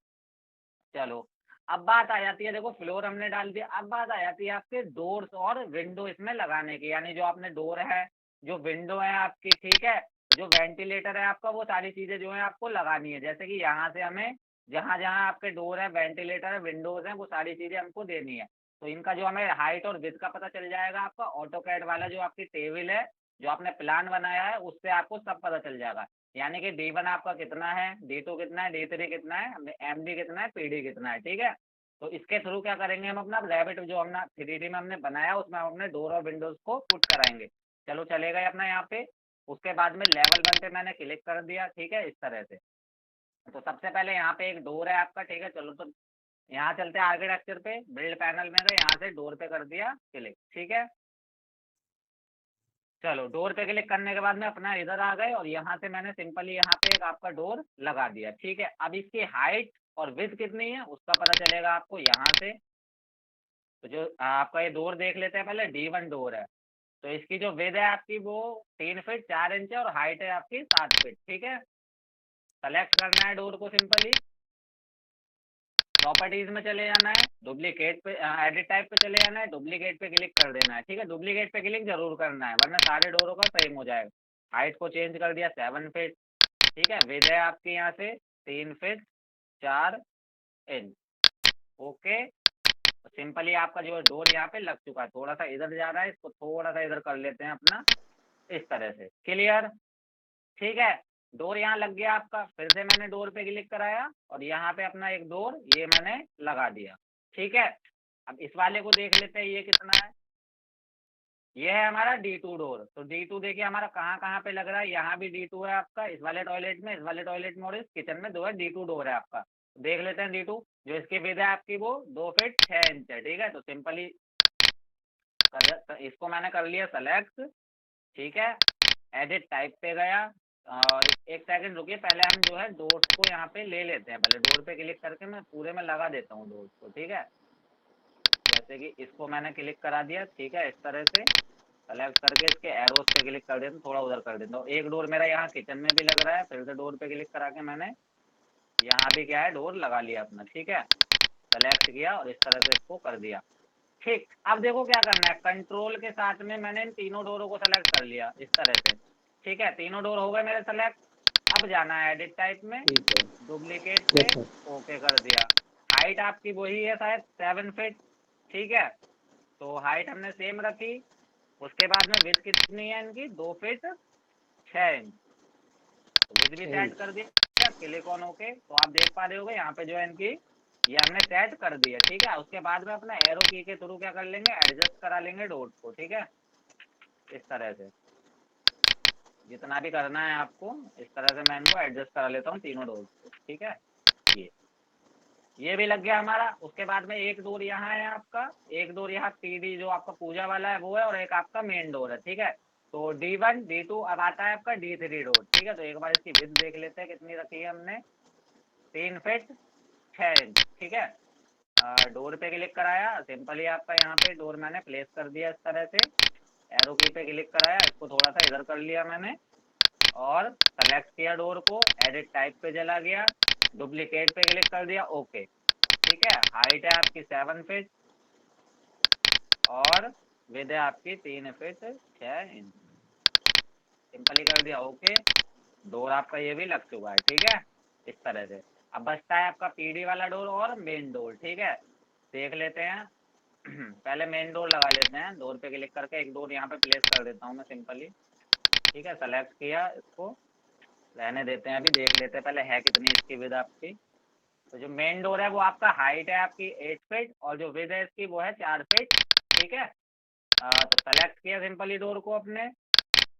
चलो अब बात आ जाती है, देखो फ्लोर हमने डाल दिया, अब बात आ जाती है आपके डोर्स और विंडो इसमें लगाने की, यानी जो आपने डोर है, जो विंडो है आपकी, ठीक है, जो वेंटिलेटर है आपका, वो सारी चीजें जो है आपको लगानी है। जैसे कि यहाँ से हमें जहाँ जहाँ आपके डोर है, वेंटिलेटर है, विंडोज है, वो सारी चीजें हमको देनी है। तो इनका जो हमें हाइट और विड्थ का पता चल जाएगा आपका। ऑटोकैड वाला जो आपकी टेबल है, जो आपने प्लान बनाया है, उससे आपको सब पता चल जाएगा। यानी कि D1 आपका कितना है, D2 कितना है, D3 कितना है, MD कितना है, PD कितना है, ठीक है। तो इसके थ्रू क्या करेंगे हम अपना रैबिट जो हमने 3D में हमने बनाया, उसमें हम अपने डोर और विंडोज को पुट कराएंगे। चलो चलेगा अपना यहाँ पे। उसके बाद में लेवल 1 पे मैंने क्लिक कर दिया, ठीक है, इस तरह से। तो सबसे पहले यहाँ पे एक डोर है आपका, ठीक है। चलो तो यहाँ चलते हैं आर्किटेक्चर पे, बिल्ड पैनल में गए, यहाँ से डोर पे कर दिया क्लिक, ठीक है। चलो डोर पे क्लिक करने के बाद में अपना इधर आ गए और यहाँ से मैंने सिंपली यहाँ पे एक आपका डोर लगा दिया, ठीक है। अब इसकी हाइट और विड्थ कितनी है उसका पता चलेगा आपको यहाँ से। तो जो आपका ये डोर देख लेते हैं पहले, D1 डोर है। तो इसकी जो विड्थ है आपकी वो 3 फीट 4 इंच है और हाइट है आपकी 7 फीट, ठीक है। सेलेक्ट करना है डोर को सिंपली, प्रॉपर्टीज में चले जाना है, डुप्लीकेट पे एडिट टाइप पे चले जाना है, डुप्लीकेट पे क्लिक कर देना है, ठीक है। डुप्लीकेट पे क्लिक जरूर करना है वरना सारे डोरों का सेम हो जाएगा। हाइट को चेंज कर दिया 7 फीट, ठीक है। विड्थ है आपकी यहाँ से 3 फीट 4 इंच, ओके। तो सिंपली आपका जो डोर यहाँ पे लग चुका है। थोड़ा सा इधर जा रहा है, इसको थोड़ा सा इधर कर लेते हैं अपना, इस तरह से, क्लियर, ठीक है। डोर यहाँ लग गया आपका। फिर से मैंने डोर पे क्लिक कराया और यहाँ पे अपना एक डोर ये मैंने लगा दिया, ठीक है। अब इस वाले को देख लेते हैं ये कितना है। ये है हमारा D2 डोर। तो D2 देखिए हमारा कहाँ कहाँ पे लग रहा है। यहाँ भी D2 है आपका, इस वाले टॉयलेट में, इस वाले टॉयलेट में और इस किचन में दो है, D2 डोर है आपका। देख लेते हैं D2। जो इसकी विड्थ है आपकी वो 2 फीट 6 इंच है, ठीक है। तो सिंपली इसको मैंने कर लिया सेलेक्ट, ठीक है। एडिट टाइप पे गया और एक सेकंड रुकिए, पहले हम जो है डोर्स को यहाँ पे ले लेते हैं। पहले डोर पे क्लिक करके मैं पूरे में लगा देता हूँ डोर्स को, ठीक है। जैसे कि इसको मैंने क्लिक करा दिया, ठीक है, इस तरह से सेलेक्ट करके इसके एरोस पे क्लिक कर देता हूँ, थोड़ा उधर कर देता हूँ। एक डोर मेरा यहाँ किचन में भी लग रहा है। फिर से डोर पे क्लिक करा के मैंने यहाँ भी क्या है डोर लगा लिया अपना, ठीक है। सेलेक्ट किया और इस तरह से इसको कर दिया, ठीक। अब देखो क्या करना है, कंट्रोल के साथ में मैंने इन तीनों डोरों को सेलेक्ट कर लिया इस तरह से, ठीक है। तीनों डोर हो गए मेरे सेलेक्ट। अब जाना है एडिट टाइप में, डुप्लीकेट पे ओके कर दिया। हाइट आपकी वही है शायद 7 फीट, ठीक है। तो हाइट हमने सेम रखी। उसके बाद में विड्थ कितनी है इनकी, 2 फीट 6 इंच। तो विड्थ भी सेट कर दिया, क्लिक ऑन ओके। तो आप देख पा रहे होगे यहाँ पे जो है इनकी ये हमने सेट कर दिया, ठीक है। उसके बाद में अपना एरो की के थ्रू क्या कर लेंगे, एडजस्ट करा लेंगे डोर्स को, ठीक है। इस तरह से जितना भी करना है आपको, इस तरह से मैं इनको एडजस्ट करा लेता हूँ तीनों डोर्स को, ठीक है। ये भी लग गया हमारा। उसके बाद में एक डोर यहाँ है आपका, एक डोर यहाँ PD जो आपका पूजा वाला है वो है, और एक आपका मेन डोर है, ठीक है। तो D1 D2 अब आता है आपका D3 डोर, ठीक है। तो एक बार इसकी विड्थ देख लेते हैं कितनी रखी है हमने, 3 फीट 6 इंच, ठीक है। डोर पे क्लिक कराया, सिंपली आपका यहाँ पे डोर मैंने प्लेस कर दिया इस तरह से। एरो की पे क्लिक कराया, इसको थोड़ा सा इधर कर लिया मैंने और सेलेक्ट किया डोर को, एडिट टाइप पे चला गया, डुप्लीकेट पे क्लिक कर दिया, ओके, ठीक है। हाइट है आपकी 7 फीट और विड्थ है आपकी 3 फीट 6 इंच, सिंपली कर दिया ओके। डोर आपका ये भी लग चुका है, ठीक है, इस तरह से। अब बचता है आपका PD वाला डोर और मेन डोर, ठीक है। देख लेते हैं पहले मेन डोर लगा लेते हैं। डोर पे क्लिक करके एक डोर यहाँ पे प्लेस कर देता हूँ मैं सिंपली, ठीक है। सेलेक्ट किया, इसको रहने देते हैं, अभी देख लेते हैं पहले है कितनी इसकी विड्थ आपकी। तो जो मेन डोर है वो आपका हाइट है आपकी 8 फीट और जो विड्थ है इसकी वो है 4 फीट, ठीक है। तो सेलेक्ट किया सिंपली डोर को अपने,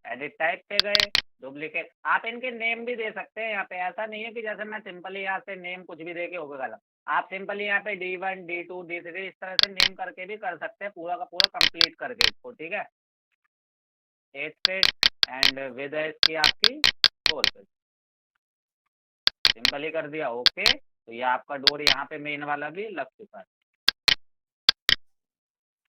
एडिट टाइप पे गए, डुप्लीकेट। आप इनके नेम भी दे सकते हैं यहाँ पे, ऐसा नहीं है कि जैसे मैं सिंपली यहाँ से नेम कुछ भी दे के होगा गलत। आप सिंपली यहाँ पे D1 D2 D3 इस तरह से नेम करके भी कर सकते हैं, पूरा का पूरा कंप्लीट करके इसको, ठीक है। 8 फीट एंड विड्थ है इसकी आपकी 4 फीट, सिंपली कर दिया ओके। तो ये आपका डोर यहाँ पे मेन वाला भी लग चुका है,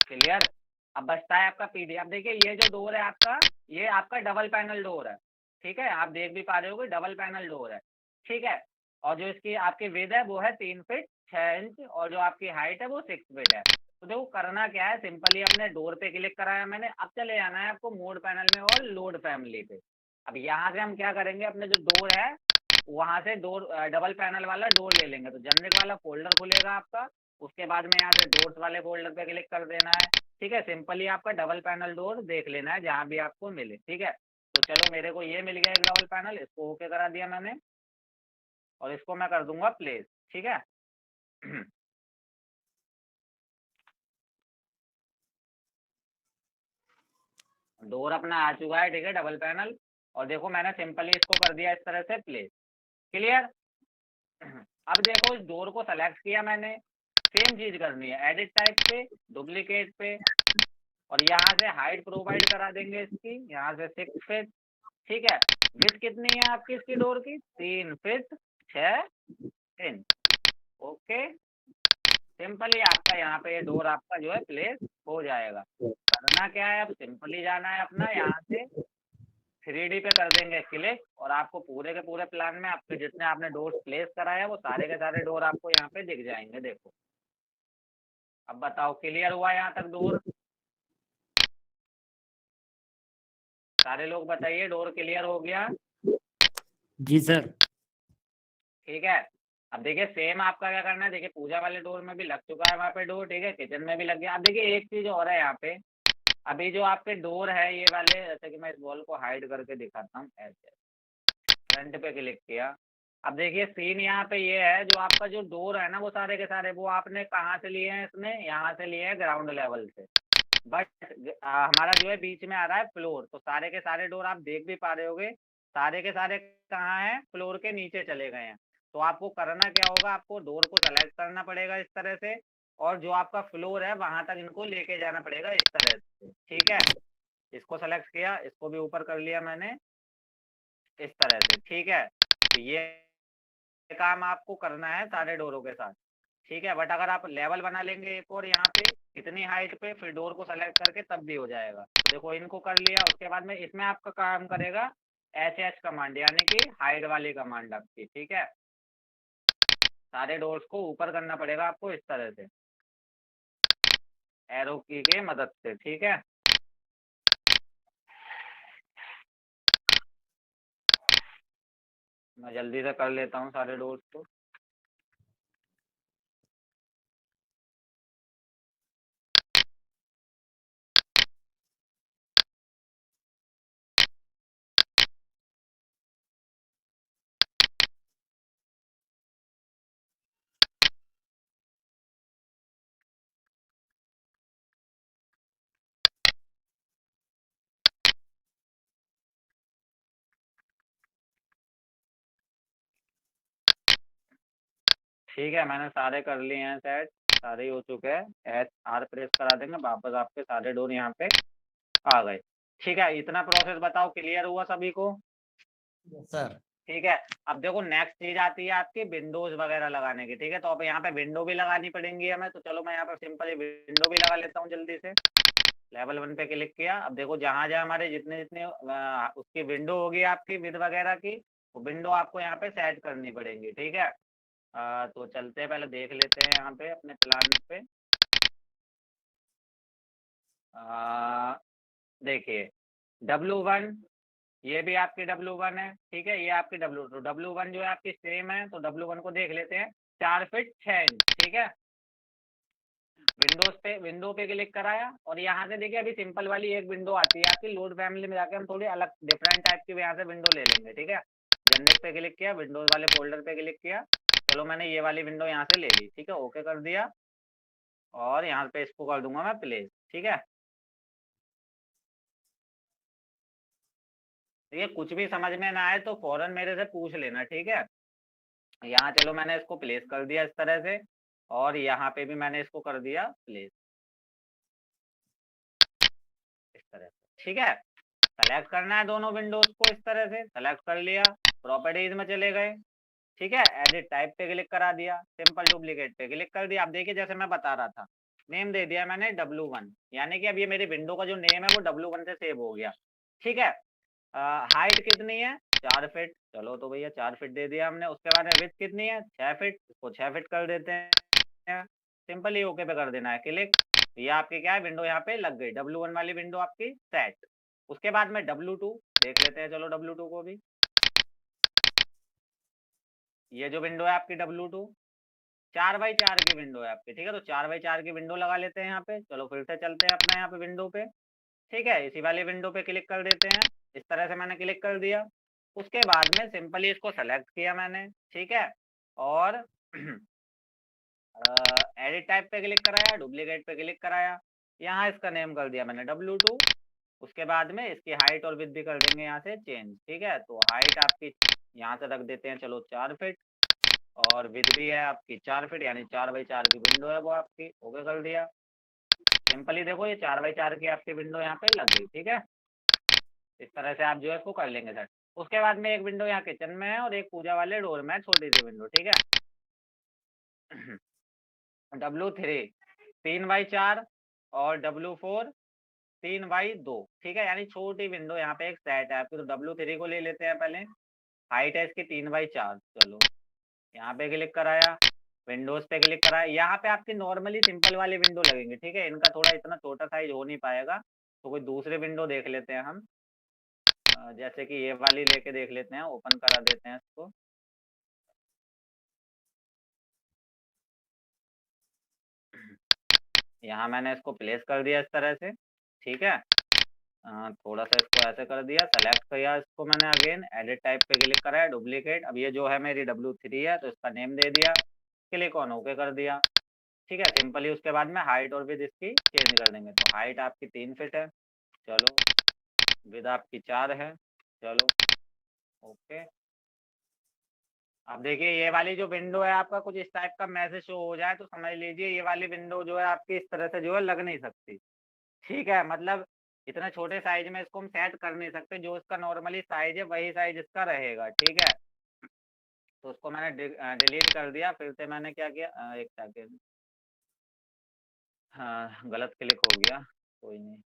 क्लियर। अब बचता है आपका PD। अब देखिए ये जो डोर है आपका, ये आपका डबल पैनल डोर है, ठीक है। आप देख भी पा रहे होगे डबल पैनल डोर है, ठीक है। और जो इसकी आपकी विड्थ है वो है 3 फीट 6 इंच और जो आपकी हाइट है वो 6 फीट है। तो देखो करना क्या है, सिंपली अपने डोर पे क्लिक कराया मैंने। अब चले जाना है आपको मोड पैनल में और लोड फैमिली पे। अब यहाँ से हम क्या करेंगे, अपने जो डोर है वहाँ से डोर डबल पैनल वाला डोर ले लेंगे। तो जनरिक वाला फोल्डर खुलेगा आपका, उसके बाद में यहाँ से डोर्स वाले फोल्डर पे क्लिक कर देना है। ठीक है, सिंपली आपका डबल पैनल डोर देख लेना है जहाँ भी आपको मिले। ठीक है, तो चलो मेरे को ये मिल गया एक डबल पैनल, इसको ओके करा दिया मैंने और इसको मैं कर दूंगा प्लेस। ठीक है डोर अपना आ चुका है। ठीक है, डबल पैनल, और देखो मैंने सिंपली इसको कर दिया इस तरह से प्लेस। क्लियर। अब देखो इस डोर को सेलेक्ट किया मैंने, सेम चीज करनी है, एडिट टाइप पे, डुप्लीकेट पे, और यहाँ से हाइट प्रोवाइड करा देंगे इसकी, यहाँ से 6 फीट। ठीक है, विड्थ कितनी है आपकी इसकी डोर की, 3 फीट 6 इंच। ओके, सिंपली आपका यहाँ पे ये डोर आपका जो है प्लेस हो जाएगा। करना क्या है, अब सिंपली जाना है अपना यहाँ से 3D पे कर देंगे क्लिक, और आपको पूरे के पूरे प्लान में आपके जितने आपने डोर प्लेस कराया वो सारे के सारे डोर आपको यहाँ पे दिख जाएंगे। देखो अब बताओ क्लियर हुआ यहाँ तक डोर? सारे लोग बताइए डोर क्लियर हो गया? जी सर। ठीक है, अब देखिए सेम आपका क्या करना है, देखिए पूजा वाले डोर में भी लग चुका है वहाँ पे डोर। ठीक है, किचन में भी लग गया। अब देखिए एक चीज और है यहाँ पे, अभी जो आपके डोर है ये वाले, जैसे कि मैं इस वॉल को हाइड करके दिखाता हूँ, ऐसे फ्रंट पे क्लिक किया। अब देखिए सीन यहाँ पे ये है, जो आपका जो डोर है ना वो सारे के सारे वो आपने कहाँ से लिए हैं, इसने यहाँ से लिए हैं ग्राउंड लेवल से, बट हमारा जो है बीच में आ रहा है फ्लोर, तो सारे के सारे डोर आप देख भी पा रहे होगे, सारे के सारे कहाँ हैं, फ्लोर के नीचे चले गए हैं। तो आपको करना क्या होगा, आपको डोर को सेलेक्ट करना पड़ेगा इस तरह से, और जो आपका फ्लोर है वहां तक इनको लेके जाना पड़ेगा इस तरह से। ठीक है, इसको सेलेक्ट किया, इसको भी ऊपर कर लिया मैंने इस तरह से। ठीक है, तो ये काम आपको करना है सारे डोरों के साथ। ठीक है, बट अगर आप लेवल बना लेंगे एक और यहाँ पे इतनी हाइट पे, फिर डोर को सेलेक्ट करके तब भी हो जाएगा। देखो इनको कर लिया, उसके बाद में इसमें आपका काम करेगा HS कमांड, यानी कि हाइड वाली कमांड आपकी। ठीक है, सारे डोर्स को ऊपर करना पड़ेगा आपको इस तरह से एरो की के मदद से। ठीक है, मैं जल्दी से कर लेता हूँ सारे डोर्स को। ठीक है, मैंने सारे कर लिए हैं सेट, सारे ही हो चुके हैं। HR प्रेस करा देंगे, वापस आपके सारे डोर यहाँ पे आ गए। ठीक है, इतना प्रोसेस बताओ क्लियर हुआ सभी को? सर। ठीक है, अब देखो नेक्स्ट चीज आती है आपकी विंडोज वगैरह लगाने की। ठीक है, तो अब यहाँ पे विंडो भी लगानी पड़ेंगी हमें, तो चलो मैं यहाँ पे सिंपली विंडो भी लगा लेता हूँ जल्दी से। लेवल 1 पे क्लिक किया, अब देखो जहाँ जहाँ हमारे जितने जितने उसकी विंडो होगी आपकी विद वगैरह की, वो विंडो आपको यहाँ पे सेट करनी पड़ेंगी। ठीक है, तो चलते हैं, पहले देख लेते हैं यहाँ पे अपने प्लान पे। देखिए W1, ये भी आपकी W1 है। ठीक है, ये आपकी W2, W1 जो है आपकी सेम है, तो W1 को देख लेते हैं, 4 फीट 6 इंच। ठीक है, विंडोज पे विंडो पे क्लिक कराया, और यहाँ से देखिए अभी सिंपल वाली एक विंडो आती है आपकी, लोड फैमिली में जाके हम थोड़ी अलग डिफरेंट टाइप की यहाँ से विंडो ले लेंगे। ठीक है, जनरेट पे क्लिक किया, विंडोज वाले फोल्डर पे क्लिक किया, चलो मैंने ये वाली विंडो यहाँ से ले ली। ठीक है, ओके कर दिया, और यहाँ पे इसको कर दूंगा मैं प्लेस। ठीक है, ये कुछ भी समझ में ना आए तो फौरन मेरे से पूछ लेना। ठीक है, यहाँ चलो मैंने इसको प्लेस कर दिया इस तरह से, और यहाँ पे भी मैंने इसको कर दिया प्लेस इस तरह से। ठीक है, सेलेक्ट करना है दोनों विंडोज को इस तरह से, सेलेक्ट कर लिया, प्रॉपर्टीज में चले गए। ठीक है, एडिट टाइप पे क्लिक करा दिया, सिंपल डुप्लीकेट पे क्लिक कर दिया। आप देखिए जैसे मैं बता रहा था, नेम दे दिया मैंने W1, यानी कि अब ये मेरी विंडो का जो नेम है वो W1 से सेव हो गया। ठीक है, हाइट कितनी है, 4 फीट, चलो तो भैया 4 फीट दे दिया हमने। उसके बाद विड्थ कितनी है, 6 फीट, इसको 6 फीट कर देते हैं, सिंपली ओके पे कर देना है क्लिक। ये आपकी क्या है, विंडो यहाँ पे लग गई, W1 वाली विंडो आपकी सेट। उसके बाद में W2 देख लेते हैं, चलो W2 को भी। ये जो विंडो है आपकी W2, 4x4 की विंडो है आपकी, ठीक है। तो 4x4 की विंडो लगा लेते हैं यहाँ पे। चलो फिर से चलते हैं अपना यहाँ पे विंडो पे, ठीक है। इसी वाली विंडो पे क्लिक कर देते हैं। इस तरह से मैंने क्लिक कर दिया। उसके बाद में सिंपली इसको सेलेक्ट किया मैंने, ठीक है। और एडिट टाइप पे क्लिक कराया, डुप्लीकेट पे क्लिक कराया, यहाँ इसका नेम कर दिया मैंने W2। उसके बाद में इसकी हाइट और विड्थ भी कर देंगे यहाँ से चेंज, ठीक है। तो हाइट आपकी यहाँ से रख देते हैं चलो 4 फीट, और विड्थ भी है आपकी 4 फीट, यानी 4x4 की विंडो है वो आपकी। ओके कर दिया। सिंपली देखो ये 4x4 की आपकी विंडो यहाँ पे लग गई, ठीक है। इस तरह से आप जो है इसको कर लेंगे सेट। उसके बाद में एक विंडो यहाँ किचन में है और एक पूजा वाले डोर में है, छोटी सी विंडो, ठीक है। W3 3x4 और W4 3x2, ठीक है। यानी छोटी विंडो यहाँ पे एक सेट है आपकी। तो W3 को ले लेते हैं पहले। हाइट है इसकी 3x4। चलो यहाँ पे क्लिक कराया, विंडोज पे क्लिक कराया। यहाँ पे आपकी नॉर्मली सिंपल वाली विंडो लगेंगे, ठीक है। इनका थोड़ा इतना छोटा साइज हो नहीं पाएगा, तो कोई दूसरी विंडो देख लेते हैं हम। जैसे कि ये वाली लेके देख लेते हैं, ओपन करा देते हैं इसको। यहाँ मैंने इसको प्लेस कर दिया इस तरह से, ठीक है। थोड़ा सा इसको ऐसे कर दिया, सेलेक्ट किया इसको मैंने, अगेन एडिट टाइप पे क्लिक करा है, डुप्लीकेट। अब ये जो है मेरी W3 है, तो इसका नेम दे दिया, क्लिक ऑन ओके कर दिया, ठीक है। सिंपली उसके बाद में हाइट और विड्थ इसकी चेंज कर देंगे। तो हाइट आपकी 3 फीट है, चलो। विड्थ आपकी 4 है, चलो ओके। अब देखिए ये वाली जो विंडो है आपका कुछ इस टाइप का मैसेज शो हो जाए तो समझ लीजिए ये वाली विंडो जो है आपकी इस तरह से जो है लग नहीं सकती, ठीक है। मतलब इतना छोटे साइज में इसको हम सेट कर नहीं सकते, जो इसका नॉर्मली साइज है वही साइज इसका रहेगा, ठीक है। तो उसको मैंने डिलीट कर दिया। फिर से मैंने क्या किया, एक सेकेंड, हाँ गलत क्लिक हो गया, कोई नहीं।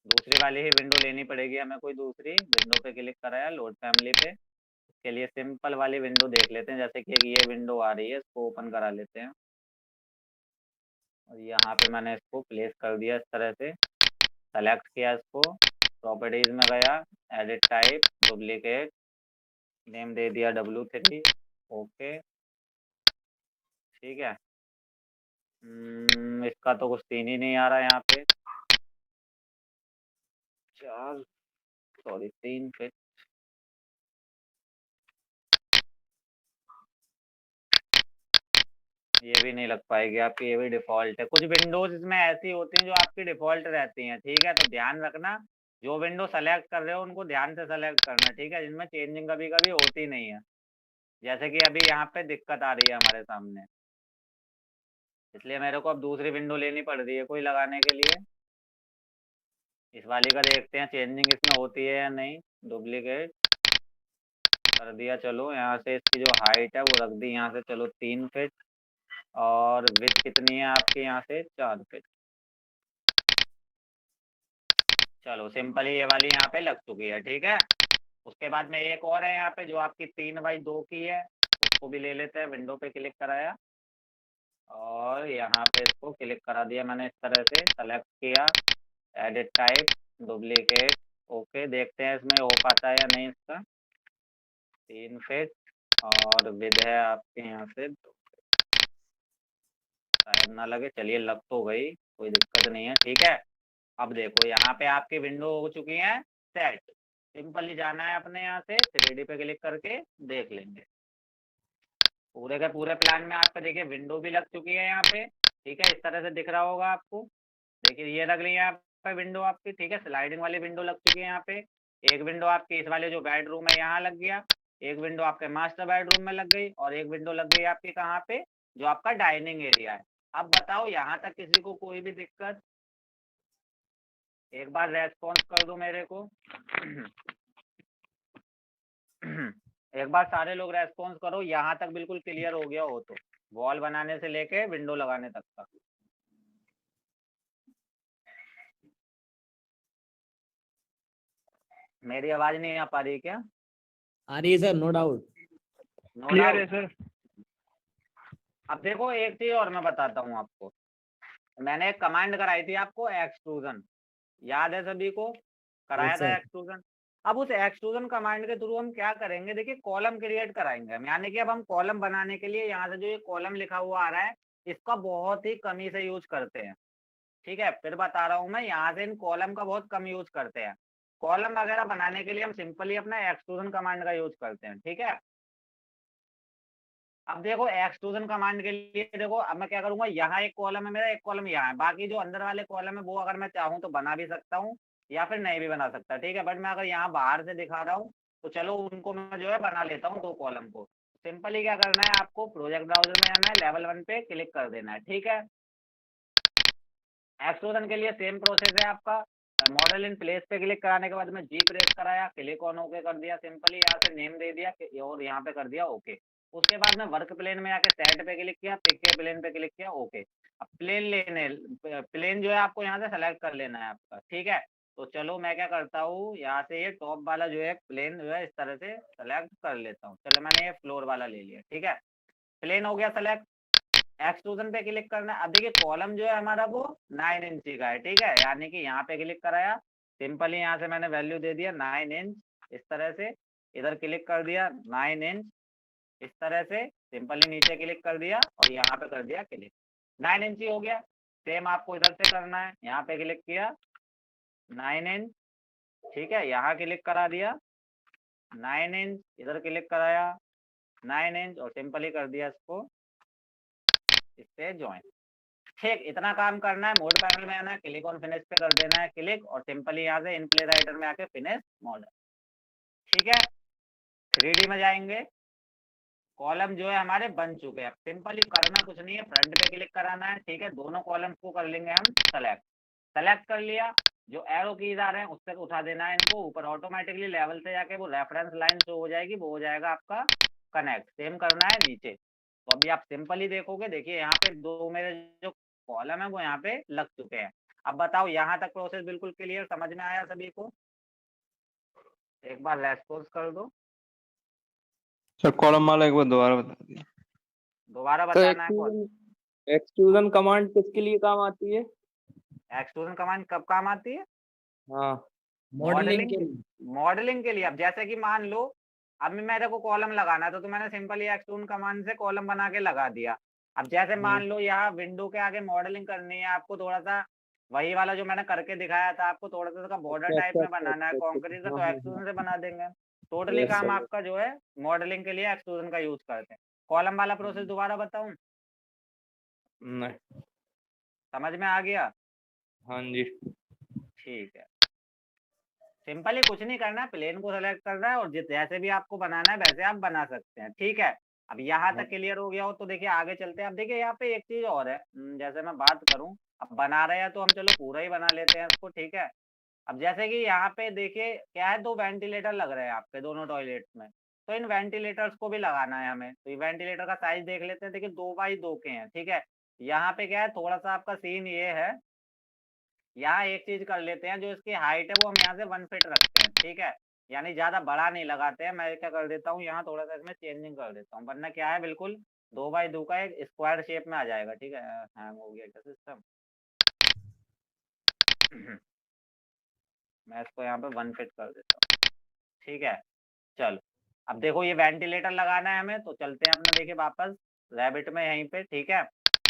दूसरी वाली ही विंडो लेनी पड़ेगी हमें, कोई दूसरी विंडो पे क्लिक कराया, लोड फैमिली पे। इसके लिए सिंपल वाली विंडो देख लेते हैं, जैसे कि एक ये विंडो आ रही है, इसको ओपन करा लेते हैं। और यहाँ पे मैंने इसको प्लेस कर दिया इस तरह से, सेलेक्ट किया इसको, प्रॉपर्टीज में गया, एडिट टाइप, डुप्लीकेट, नेम दे दिया W3, ओके, ठीक है। इसका तो कुछ सीन ही नहीं आ रहा यहाँ पे। 3 फीट, ये भी नहीं लग पाएगी आपकी, ये भी डिफॉल्ट है। कुछ विंडोज इसमें ऐसी होती हैं जो आपकी डिफॉल्ट रहती हैं, ठीक है। तो ध्यान रखना, जो विंडो सेलेक्ट कर रहे हो उनको ध्यान से सेलेक्ट करना, ठीक है। जिनमें चेंजिंग कभी कभी होती नहीं है, जैसे कि अभी यहाँ पे दिक्कत आ रही है हमारे सामने, इसलिए मेरे को अब दूसरी विंडो लेनी पड़ रही है कोई लगाने के लिए। इस वाली का देखते हैं चेंजिंग इसमें होती है या नहीं। डुप्लीकेट कर दिया, चलो। यहाँ से इसकी जो हाइट है वो रख दी यहाँ से, चलो 3 फीट, और विड्थ कितनी है आपकी यहाँ से 4 फीट। चलो सिंपली ये वाली यहाँ पे लग चुकी है, ठीक है। उसके बाद में एक और है यहाँ पे जो आपकी 3x2 की है, उसको भी ले लेते हैं। विंडो पे क्लिक कराया और यहाँ पे इसको क्लिक करा दिया मैंने इस तरह से, सेलेक्ट किया, एडिट टाइप, डुप्लीकेट, ओके। देखते हैं इसमें हो पाता है या नहीं इसका। 3 फीट और विड्थ है आपके यहाँ से, शायद ना लगे, चलिए लग तो गई, कोई दिक्कत नहीं है, ठीक है। अब देखो यहाँ पे आपकी विंडो हो चुकी है सेट। सिंपली जाना है अपने यहाँ से 3D पे क्लिक करके देख लेंगे। पूरे के पूरे प्लान में आपका देखिए विंडो भी लग चुकी है यहाँ पे, ठीक है। इस तरह से दिख रहा होगा आपको, देखिए ये लग रही है यहाँ पे विंडो आपकी, ठीक है। स्लाइडिंग वाली विंडो लग चुकी है यहाँ पे। एक विंडो आपकी इस वाले जो बेडरूम है यहाँ लग गया, एक विंडो आपके मास्टर बेडरूम में लग गई, और एक विंडो लग गई आपकी कहाँ पे, जो आपका डाइनिंग एरिया है। अब बताओ यहाँ तक किसी को कोई भी दिक्कत? एक बार रेस्पॉन्स कर दो मेरे को। एक बार सारे लोग रेस्पॉन्स करो, यहाँ तक बिल्कुल क्लियर हो गया हो तो, वॉल बनाने से लेके विंडो लगाने तक का। मेरी आवाज नहीं आ पा रही क्या? आ रही है sir, no doubt. No clear है सर। अब देखो एक चीज और मैं बताता हूँ आपको, मैंने एक कमांड कराई थी आपको, एक्सट्रूजन, याद है सभी को? कराया था एक्सट्रूजन। अब उस एक्सट्रूजन कमांड के थ्रू हम क्या करेंगे, देखिए कॉलम क्रिएट कराएंगे हम, यानी कि अब हम कॉलम बनाने के लिए यहाँ से जो ये कॉलम लिखा हुआ आ रहा है इसका बहुत ही कमी से यूज करते हैं। ठीक है, फिर बता रहा हूँ मैं, यहाँ से इन कॉलम का बहुत कम यूज करते हैं। कॉलम वगैरह बनाने के लिए हम सिंपली अपना एक्सट्रूजन कमांड का यूज करते हैं। ठीक है, अब देखो एक्सट्रूजन कमांड के लिए देखो अब मैं क्या करूंगा, यहाँ एक कॉलम है मेरा, एक कॉलम यहाँ है, बाकी जो अंदर वाले कॉलम है वो अगर मैं चाहूँ तो बना भी सकता हूँ या फिर नहीं भी बना सकता। ठीक है, बट मैं अगर यहाँ बाहर से दिखा रहा हूँ तो चलो उनको मैं जो है बना लेता हूँ, दो कॉलम को। सिंपली क्या करना है, आपको प्रोजेक्ट ब्राउजर में जाना है, लेवल 1 पे क्लिक कर देना है। ठीक है, एक्सट्रूजन के लिए सेम प्रोसेस है आपका। मॉडल इन प्लेस पे क्लिक कराने के बाद में जी प्रेस कराया, क्लिक ऑन ओके कर दिया, सिंपली यहाँ से नेम दे दिया और यहाँ पे कर दिया ओके। उसके बाद में वर्क प्लेन में आके सेट पे क्लिक किया, पिक के प्लेन पे क्लिक किया, ओके। अब प्लेन जो है आपको यहाँ से सेलेक्ट कर लेना है आपका। ठीक है, तो चलो मैं क्या करता हूँ, यहाँ से ये टॉप वाला जो है प्लेन जो है इस तरह से सेलेक्ट कर लेता हूँ। चलो मैंने ये फ्लोर वाला ले लिया। ठीक है, प्लेन हो गया सेलेक्ट, एक्सट्रूजन पे क्लिक करना है। अब देखिए कॉलम जो है हमारा वो 9 इंच का है। ठीक है, यानी कि यहाँ पे क्लिक कराया, सिंपली यहाँ से मैंने वैल्यू दे दिया 9 इंच, इस तरह से इधर क्लिक कर दिया 9 इंच, इस तरह से सिंपली नीचे क्लिक कर दिया और यहाँ पे कर दिया क्लिक, 9 इंच ही हो गया। सेम आपको इधर से करना है, यहाँ पे क्लिक किया 9 इंच, ठीक है, यहाँ क्लिक करा दिया 9 इंच, इधर क्लिक कराया 9 इंच और सिंपली कर दिया इसको इससे ज्वाइन। ठीक, इतना काम करना है। मोड पैनल में आना है, क्लिक ऑन फिनिश पे कर देना है क्लिक और सिंपली यहाँ से इन प्ले राइटर में आके फिनिश मॉडल। ठीक है, 3D में जाएंगे, कॉलम जो है हमारे बन चुके हैं। सिंपली करना कुछ नहीं है, फ्रंट पे क्लिक कराना है। ठीक है, दोनों कॉलम्स को कर लेंगे हम सेलेक्ट कर लिया, जो एरो कीज आ रहे हैं उससे उठा देना है इनको ऊपर, ऑटोमेटिकली लेवल से जाके वो रेफरेंस लाइन शो हो जाएगी, वो हो जाएगा आपका कनेक्ट। सेम करना है नीचे। तो अभी आप सिंपली देखोगे, देखिए यहाँ पे दो मेरे जो कॉलम है वो यहाँ पे लग चुके हैं। अब बताओ यहाँ तक प्रोसेस बिल्कुल क्लियर, समझ में आया सभी को? एक बार रेस्पॉन्स कर दो, सर कॉलम वाला एक बार दोबारा बता दिए। दोबारा तो बताना है। एक्सट्रूजन कमांड किसके लिए काम आती है? एक्सट्रूजन कमांड कब काम आती है? हाँ, मॉडलिंग के मॉडलिंग के लिए। अब जैसे कि मान लो अब मेरे को कॉलम लगाना है तो मैंने सिंपली एक्सट्रूड कमांड से कॉलम बना के लगा दिया। अब जैसे मान लो यहाँ विंडो के आगे मॉडलिंग करनी है आपको, थोड़ा सा वही वाला जो मैंने करके दिखाया था आपको, थोड़ा सा उसका बॉर्डर अच्छा, टाइप अच्छा, में बनाना है अच्छा, कंक्रीट का, हाँ, तो हाँ, एक्सट्रूजन से बना देंगे। टोटली Yes, काम sir. आपका जो है मॉडलिंग के लिए एक्सट्रूजन का यूज करते हैं। कॉलम वाला प्रोसेस दोबारा बताऊं? नहीं, समझ में आ गया? हाँ जी। ठीक है, सिंपली कुछ नहीं करना है, प्लेन को सेलेक्ट करना है और जैसे भी आपको बनाना है वैसे आप बना सकते हैं। ठीक है, अब यहाँ तक क्लियर हो गया हो तो देखिए आगे चलते हैं। अब देखिए यहाँ पे एक चीज और है, जैसे मैं बात करूँ, अब बना रहे हैं तो हम चलो पूरा ही बना लेते हैं इसको। ठीक है, अब जैसे कि यहाँ पे देखिए क्या है, दो वेंटिलेटर लग रहे हैं आपके दोनों टॉयलेट्स में, तो इन वेंटिलेटर्स को भी लगाना है हमें। तो ये वेंटिलेटर का साइज देख लेते हैं, देखिए 2x2 के हैं। ठीक है, यहाँ पे क्या है, थोड़ा सा आपका सीन ये है, यहाँ एक चीज कर लेते हैं, जो इसकी हाइट है वो हम यहाँ से 1 फीट रखते हैं। ठीक है, यानी ज्यादा बड़ा नहीं लगाते हैं। मैं क्या कर देता हूँ, यहाँ थोड़ा सा इसमें चेंजिंग कर देता हूँ, वरना क्या है बिल्कुल 2x2 का एक स्क्वायर शेप में आ जाएगा। ठीक है, हैंग हो गया क्या सिस्टम? मैं इसको यहाँ पे 1 फीट कर देता हूँ। ठीक है, चलो अब देखो ये वेंटिलेटर लगाना है हमें, तो चलते हैं अपना, देखिए वापस रैबिट में यहीं पे। ठीक है,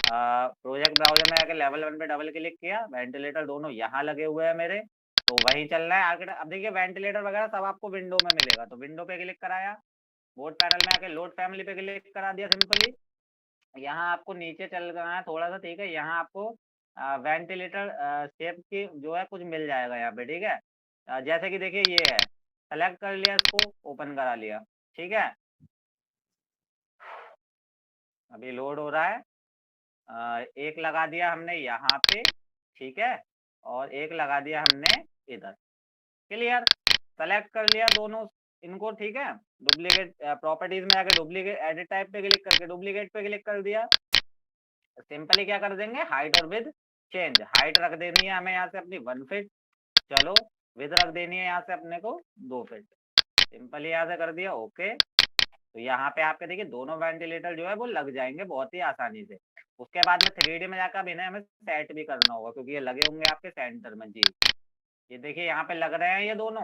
प्रोजेक्ट ब्राउजर में आके लेवल 1 पे डबल क्लिक किया, वेंटिलेटर दोनों यहाँ लगे हुए हैं मेरे, तो वही चलना है आगे। अब देखिए वेंटिलेटर वगैरह सब आपको विंडो में मिलेगा, तो विंडो पे क्लिक कराया, बोर्ड पैनल में आके लोड फैमिली पे क्लिक करा दिया सिंपली। यहाँ आपको नीचे चल रहा है थोड़ा सा, ठीक है, यहाँ आपको वेंटिलेटर शेप की जो है कुछ मिल जाएगा यहाँ पे। ठीक है, जैसे कि देखिए ये है, सेलेक्ट कर लिया, इसको ओपन करा लिया। ठीक है, अभी लोड हो रहा है। एक लगा दिया हमने यहाँ पे, ठीक है, और एक लगा दिया हमने इधर। क्लियर, सेलेक्ट कर लिया दोनों इनको। ठीक है, डुप्लीकेट प्रॉपर्टीज में आके डुप्लीकेट एडिट टाइप पे क्लिक करके डुप्लीकेट पे क्लिक कर दिया। सिंपली क्या कर देंगे, हाइट और विद चेंज, हाइट रख देनी है हमें यहाँ से अपनी 1 फीट, चलो विद रख देनी है यहाँ से अपने को 2 फीट, सिंपली यहाँ से कर दिया ओके। तो यहाँ पे आपके देखिए दोनों वेंटिलेटर जो है वो लग जाएंगे बहुत ही आसानी से। उसके बाद में 3D में जाकर इन्हें हमें सेट भी करना होगा, क्योंकि ये लगे होंगे आपके सेंटर में। जी, ये देखिए यहाँ पे लग रहे हैं ये दोनों।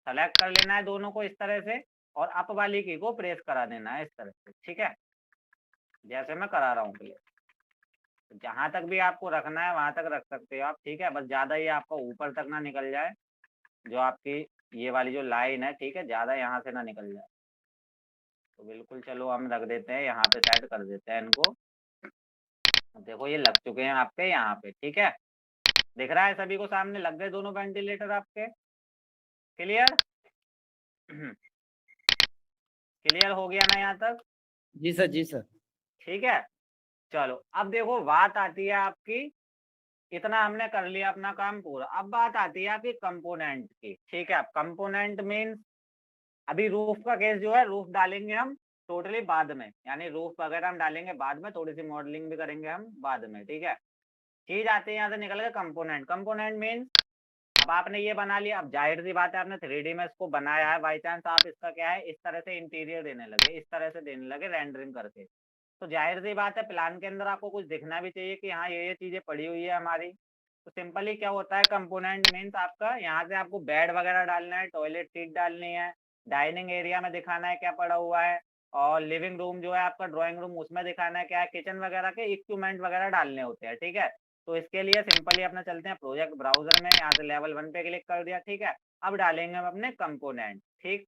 सेलेक्ट कर लेना है दोनों को इस तरह से, और अप वाली की को प्रेस करा देना है इस तरह से, ठीक है, जैसे मैं करा रहा हूँ क्लियर। जहां तक भी आपको रखना है वहां तक रख सकते हो आप, ठीक है, बस ज्यादा ये आपका ऊपर तक ना निकल जाए, जो आपकी ये वाली जो लाइन है, ठीक है, ज्यादा यहाँ से ना निकल जाए। तो बिल्कुल चलो हम रख देते हैं यहाँ पे, सेट कर देते हैं इनको। देखो ये लग चुके हैं आपके यहाँ पे, ठीक है, दिख रहा है सभी को, सामने लग गए दोनों वेंटिलेटर आपके, क्लियर। क्लियर हो गया ना यहाँ तक? जी सर, जी सर। ठीक है, चलो अब देखो बात आती है आपकी, इतना हमने कर लिया अपना काम पूरा, अब बात आती है आपकी कंपोनेंट की, ठीक है। अब कंपोनेंट मीन्स अभी रूफ का केस जो है, रूफ डालेंगे हम टोटली बाद में, यानी रूफ वगैरह हम डालेंगे बाद में, थोड़ी सी मॉडलिंग भी करेंगे हम बाद में, ठीक है। चीज आती है यहाँ से निकल के कंपोनेंट। कंपोनेंट मीन्स अब आपने ये बना लिया, अब जाहिर सी बात है आपने 3D में इसको बनाया है, बाई चांस आप इसका क्या है इस तरह से इंटीरियर देने लगे, इस तरह से देने लगे रेंडरिंग करके, तो जाहिर सी बात है प्लान के अंदर आपको कुछ दिखना भी चाहिए कि हाँ ये चीजें पड़ी हुई है हमारी। तो सिंपली क्या होता है कंपोनेंट मीन्स आपका यहाँ से आपको बेड वगैरह डालना है, टॉयलेट सीट डालनी है, डाइनिंग एरिया में दिखाना है क्या पड़ा हुआ है, और लिविंग रूम जो है आपका ड्राइंग रूम उसमें दिखाना है क्या है, किचन वगैरह के इक्विपमेंट वगैरह डालने होते हैं, ठीक है। तो इसके लिए सिंपली अपना चलते हैं प्रोजेक्ट ब्राउजर में, यहाँ से लेवल 1 पे क्लिक कर दिया, ठीक है। अब डालेंगे हम अपने कंपोनेंट, ठीक।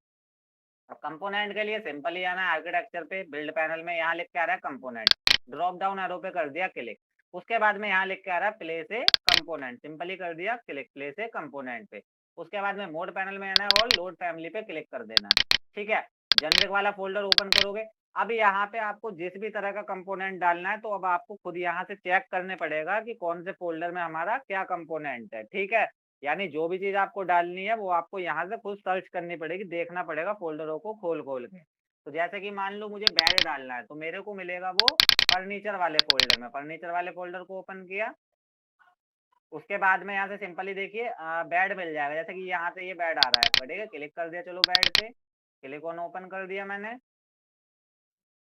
अब कंपोनेंट के लिए सिंपली आना है आर्किटेक्चर पे, बिल्ड पैनल में यहाँ लिख के आ रहा है कंपोनेंट, ड्रॉप डाउन एरो पे कर दिया क्लिक, उसके बाद में यहाँ लिख के आ रहा है प्ले से कंपोनेंट, सिंपली कर दिया क्लिक प्ले से कंपोनेंट पे। उसके बाद में मोड पैनल में आना है और लोड फैमिली पे क्लिक कर देना, ठीक है। जेनरिक वाला फोल्डर ओपन करोगे, अब यहाँ पे आपको जिस भी तरह का कंपोनेंट डालना है तो अब आपको खुद यहाँ से चेक करने पड़ेगा कि कौन से फोल्डर में हमारा क्या कंपोनेंट है, ठीक है। यानी जो भी चीज आपको डालनी है वो आपको यहाँ से खुद सर्च करनी पड़ेगी, देखना पड़ेगा फोल्डरों को खोल खोल के। तो जैसे कि मान लो मुझे बेड डालना है तो मेरे को मिलेगा वो फर्नीचर वाले फोल्डर में, फर्नीचर वाले फोल्डर को ओपन किया, उसके बाद में यहाँ से सिंपली देखिए बेड मिल जाएगा, जैसे कि यहाँ से ये बेड आ रहा है, बढ़ेगा क्लिक कर दिया, चलो बेड पे क्लिक ऑन ओपन कर दिया मैंने,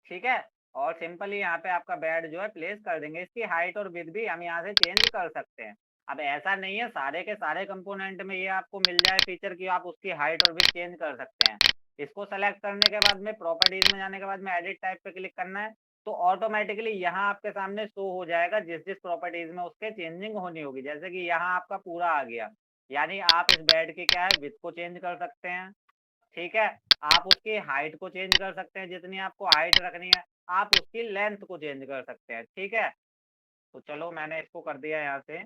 ठीक है। और सिंपली यहाँ पे आपका बेड जो है प्लेस कर देंगे, इसकी हाइट और विड्थ भी हम यहाँ से चेंज कर सकते हैं। अब ऐसा नहीं है सारे के सारे कंपोनेंट में ये आपको मिल जाए फीचर की आप उसकी हाइट और विड्थ चेंज कर सकते हैं। इसको सेलेक्ट करने के बाद में प्रॉपर्टीज में जाने के बाद में एडिट टाइप पे क्लिक करना है, तो ऑटोमेटिकली यहाँ आपके सामने शो हो जाएगा जिस जिस प्रॉपर्टीज में उसके चेंजिंग होनी होगी, जैसे कि यहाँ आपका पूरा आ गया, यानी आप इस बेड की क्या है विड्थ को चेंज कर सकते हैं, ठीक है। आप उसकी हाइट को चेंज कर सकते हैं, जितनी आपको हाइट रखनी है, आप उसकी लेंथ को चेंज कर सकते हैं, ठीक है। तो चलो मैंने इसको कर दिया यहाँ से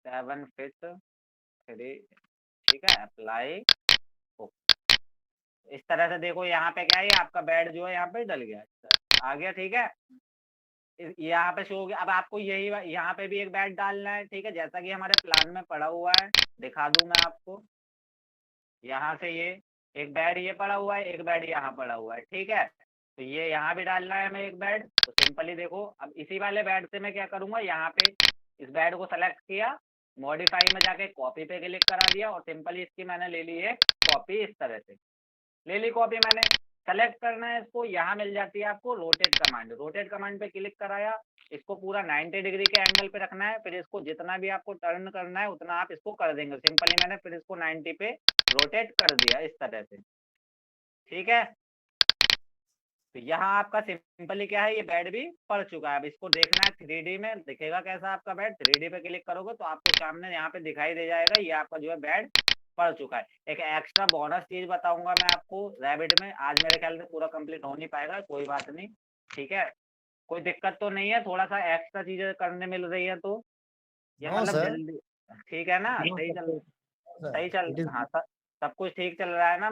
7 फीट 3, ठीक है, अप्लाई। इस तरह से देखो यहाँ पे क्या है, आपका बेड जो है यहाँ पे डल गया, आ गया, ठीक है। यहाँ पे शो हो गया। अब आपको यही यहाँ पे भी एक बेड डालना है, ठीक है, जैसा कि हमारे प्लान में पड़ा हुआ है, दिखा दूं मैं आपको। यहाँ से ये एक बेड ये पड़ा हुआ है, एक बेड यहाँ पड़ा हुआ है, ठीक है। तो ये यहाँ भी डालना है हमें एक बेड, तो सिंपली देखो अब इसी वाले बेड से मैं क्या करूंगा, यहाँ पे इस बेड को सेलेक्ट किया, मॉडिफाई में जाके कॉपी पे क्लिक करा दिया, और सिंपली इसकी मैंने ले ली है कॉपी, इस तरह से ले ली कॉपी मैंने। सेलेक्ट करना है इसको, यहाँ मिल जाती है आपको रोटेट कमांड, रोटेट कमांड पे क्लिक कराया, इसको पूरा 90 डिग्री के एंगल पे रखना है, फिर इसको जितना भी आपको टर्न करना है उतना आप इसको कर देंगे, सिंपली मैंने फिर इसको 90 पे रोटेट कर दिया इस तरह से, ठीक है। तो यहाँ आपका सिंपली क्या है, ये बेड भी पड़ चुका है। अब इसको देखना है 3D में दिखेगा कैसा आपका बेड, 3D पे क्लिक करोगे तो आपको सामने यहाँ पे दिखाई दे जाएगा ये आपका जो है बेड पड़ चुका है। एक एक्स्ट्रा बोनस चीज बताऊंगा मैं आपको रैबिट में, आज मेरे ख्याल से पूरा कंप्लीट हो नहीं पाएगा, कोई बात नहीं, ठीक है, कोई दिक्कत तो नहीं है, थोड़ा सा एक्स्ट्रा चीजें करने मिल रही है तो ये मतलब जल्दी, ठीक है ना, सही चल, हाँ सब कुछ ठीक चल रहा है ना।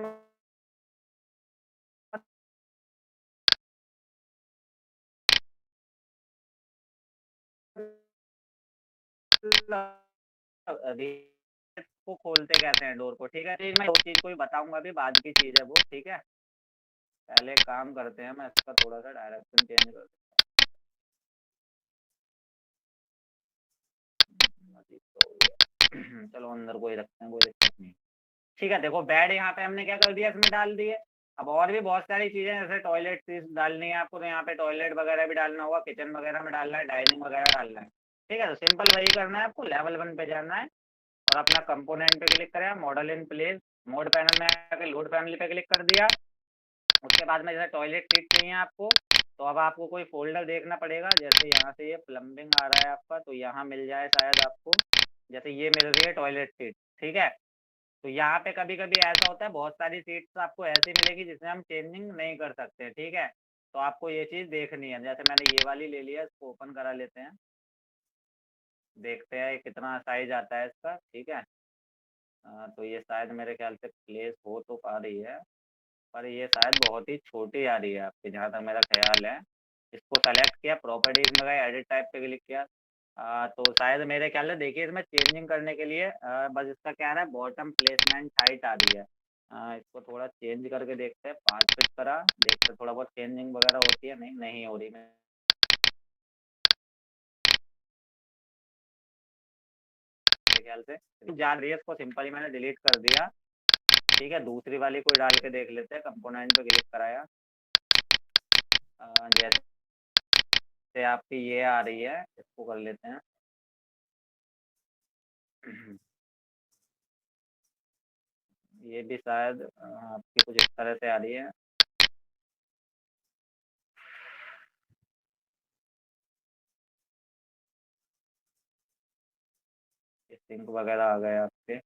को खोलते कहते हैं डोर को, ठीक है। मैं वो चीज कोई बताऊंगा अभी, बाद की चीज है वो, ठीक है। पहले काम करते हैं, मैं इसका थोड़ा सा डायरेक्शन चेंज कर चलो अंदर कोई रखते हैं, कोई दिक्कत नहीं, ठीक है। देखो बेड यहाँ पे हमने क्या कर दिया, इसमें डाल दिए। अब और भी बहुत सारी चीजें जैसे टॉयलेट डालनी है आपको, तो यहाँ पे टॉयलेट वगैरह भी डालना होगा, किचन वगैरह में डालना है, डाइनिंग वगैरह डालना है, ठीक है। तो सिंपल वही करना है आपको, लेवल 1 पे जाना है और अपना कंपोनेंट पे क्लिक करें, model in place, mode panel में आकर लोड फैमिली पे क्लिक कर दिया। उसके बाद में जैसे टॉयलेट सीट चाहिए आपको, तो अब आपको कोई फोल्डर देखना पड़ेगा। जैसे यहाँ से ये प्लम्बिंग आ रहा है आपका, तो यहाँ मिल जाए शायद आपको, जैसे ये मिल रही है टॉयलेट सीट, ठीक है। तो यहाँ पे कभी कभी ऐसा होता है, बहुत सारी सीट्स आपको ऐसी मिलेगी जिसमें हम चेंजिंग नहीं कर सकते, ठीक है। तो आपको ये चीज़ देखनी है। जैसे मैंने ये वाली ले लिया, इसको ओपन करा लेते हैं, देखते हैं कितना साइज आता है इसका, ठीक है। तो ये शायद मेरे ख्याल से प्लेस हो तो पा रही है, पर ये शायद बहुत ही छोटी आ रही है आपकी, जहाँ तक मेरा ख्याल है। इसको सेलेक्ट किया, प्रॉपर्टीज में गए, एडिट टाइप पे क्लिक किया, तो शायद मेरे ख्याल से देखिए इसमें चेंजिंग करने के लिए बस इसका क्या है, बॉटम प्लेसमेंट हाइट आ रही है। इसको थोड़ा चेंज करके देखते हैं, 5 फीट करा, देखते हैं थोड़ा बहुत चेंजिंग वगैरह होती है, नहीं हो रही। मेरे ख्याल से जा रही है, इसको सिंपली मैंने डिलीट कर दिया, ठीक है। दूसरी वाली कोई डाल के देख लेते हैं, कंपोनेंट पे क्लिक कराया, जैसे आपकी ये आ रही है, इसको कर लेते हैं। ये भी शायद आपकी कुछ इस तरह से आ रही है। सिंक वगैरह आ गए आपके,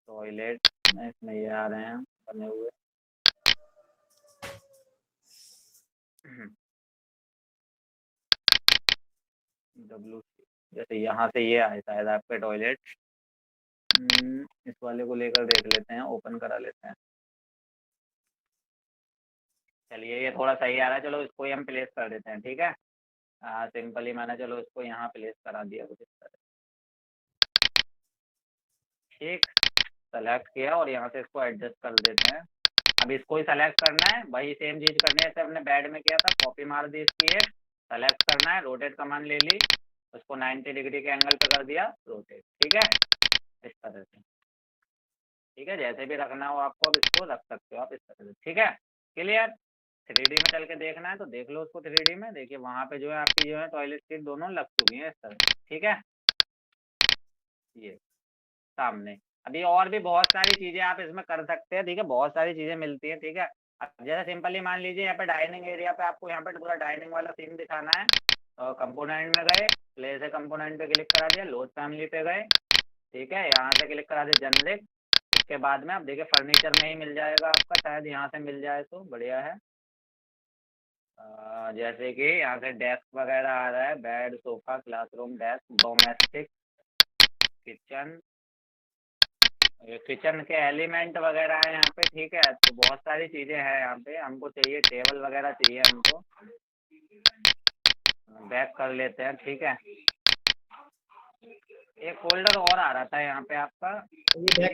टॉयलेट इसमें ये आ रहे हैं बने हुए। डब्ल्यू, जैसे यहाँ से ये आए शायद आपके टॉयलेट। इस वाले को लेकर देख लेते हैं, ओपन करा लेते हैं। चलिए ये थोड़ा सही आ रहा है, चलो इसको ही हम प्लेस कर देते हैं, ठीक है। सिंपली मैंने चलो इसको यहाँ प्लेस करा दिया कुछ इस तरह, ठीक। सेलेक्ट किया और यहाँ से इसको एडजस्ट कर देते हैं। अब इसको ही सेलेक्ट करना है, वही सेम चीज़ करनी है जैसे अपने बेड में किया था, कॉपी मार दी इसकी एक, सेलेक्ट करना है, रोटेट कमांड ले ली, उसको 90 डिग्री के एंगल पे कर दिया रोटेट, ठीक है, इस तरह से, ठीक है। जैसे भी रखना हो आपको, अब इसको रख सकते हो आप इस तरह से, ठीक है। क्लियर। 3D में चल के देखना है तो देख लो उसको 3D में, देखिए वहाँ पे जो है आपकी जो है टॉयलेट सीट दोनों लग चुकी है इस तरह से, ठीक है, ये सामने। अभी और भी बहुत सारी चीज़ें आप इसमें कर सकते हैं, ठीक है, बहुत सारी चीज़ें मिलती हैं, ठीक है। अब जैसे सिंपली मान लीजिए यहाँ पे डाइनिंग एरिया पे आपको यहाँ पे पूरा डाइनिंग वाला सीन दिखाना है, तो कंपोनेंट में गए, प्लेस है कंपोनेंट पे क्लिक करा दिया, लोड फैमिली पे गए, ठीक है, यहाँ से क्लिक करा दिया जनरिक। उसके बाद में आप देखिए फर्नीचर में ही मिल जाएगा आपका, शायद यहाँ से मिल जाए तो बढ़िया है। जैसे कि यहाँ से डेस्क वगैरह आ रहा है, bed, sofa, classroom desk, domestic, kitchen, kitchen के एलिमेंट वगैरह है यहाँ पे, ठीक है। तो बहुत सारी चीज़ें हैं यहाँ पे, हमको चाहिए टेबल वगैरह चाहिए हमको, बैक कर लेते हैं, ठीक है। एक फोल्डर और आ रहा था यहाँ पे आपका, ये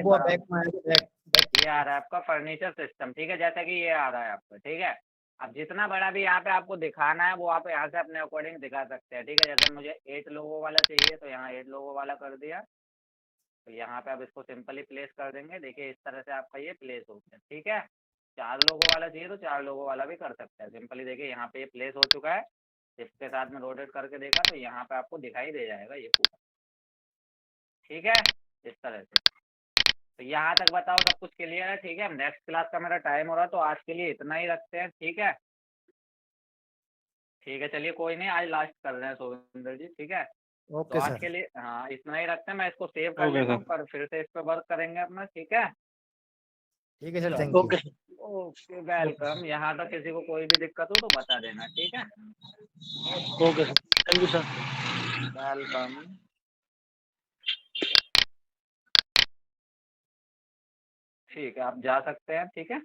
आ रहा है आपका फर्नीचर सिस्टम, ठीक है, जैसा कि ये आ रहा है आपका, ठीक है। अब जितना बड़ा भी यहाँ पे आपको दिखाना है वो आप यहाँ से अपने अकॉर्डिंग दिखा सकते हैं, ठीक है। जैसे मुझे 8 लोगों वाला चाहिए तो यहाँ 8 लोगों वाला कर दिया, तो यहाँ पे आप इसको सिंपली प्लेस कर देंगे, देखिए इस तरह से आपका ये प्लेस हो गया, ठीक है। 4 लोगों वाला चाहिए तो 4 लोगों वाला भी कर सकते हैं, सिंपली देखिए यहाँ पे ये प्लेस हो चुका है। इसके साथ में रोटेट करके देखा तो यहाँ पे आपको दिखाई दे जाएगा ये पूरा, ठीक है, इस तरह से। तो यहाँ तक बताओ सब कुछ क्लियर है, ठीक है। नेक्स्ट क्लास का मेरा टाइम हो रहा है, तो आज के लिए इतना ही रखते हैं, ठीक है। ठीक है, चलिए कोई नहीं, आज लास्ट कर रहे हैं सोविंदर जी, ठीक है। तो आज के लिए हाँ इतना ही रखते हैं, मैं इसको सेव कर लेता हूँ, पर फिर से इस पर वर्क करेंगे अपना, ठीक है। ठीक है sir, thank you. Okay welcome. यहाँ तक किसी को कोई भी दिक्कत हो तो बता देना, ठीक है। Okay sir, thank you sir. Welcome. ठीक है, आप जा सकते हैं, ठीक है।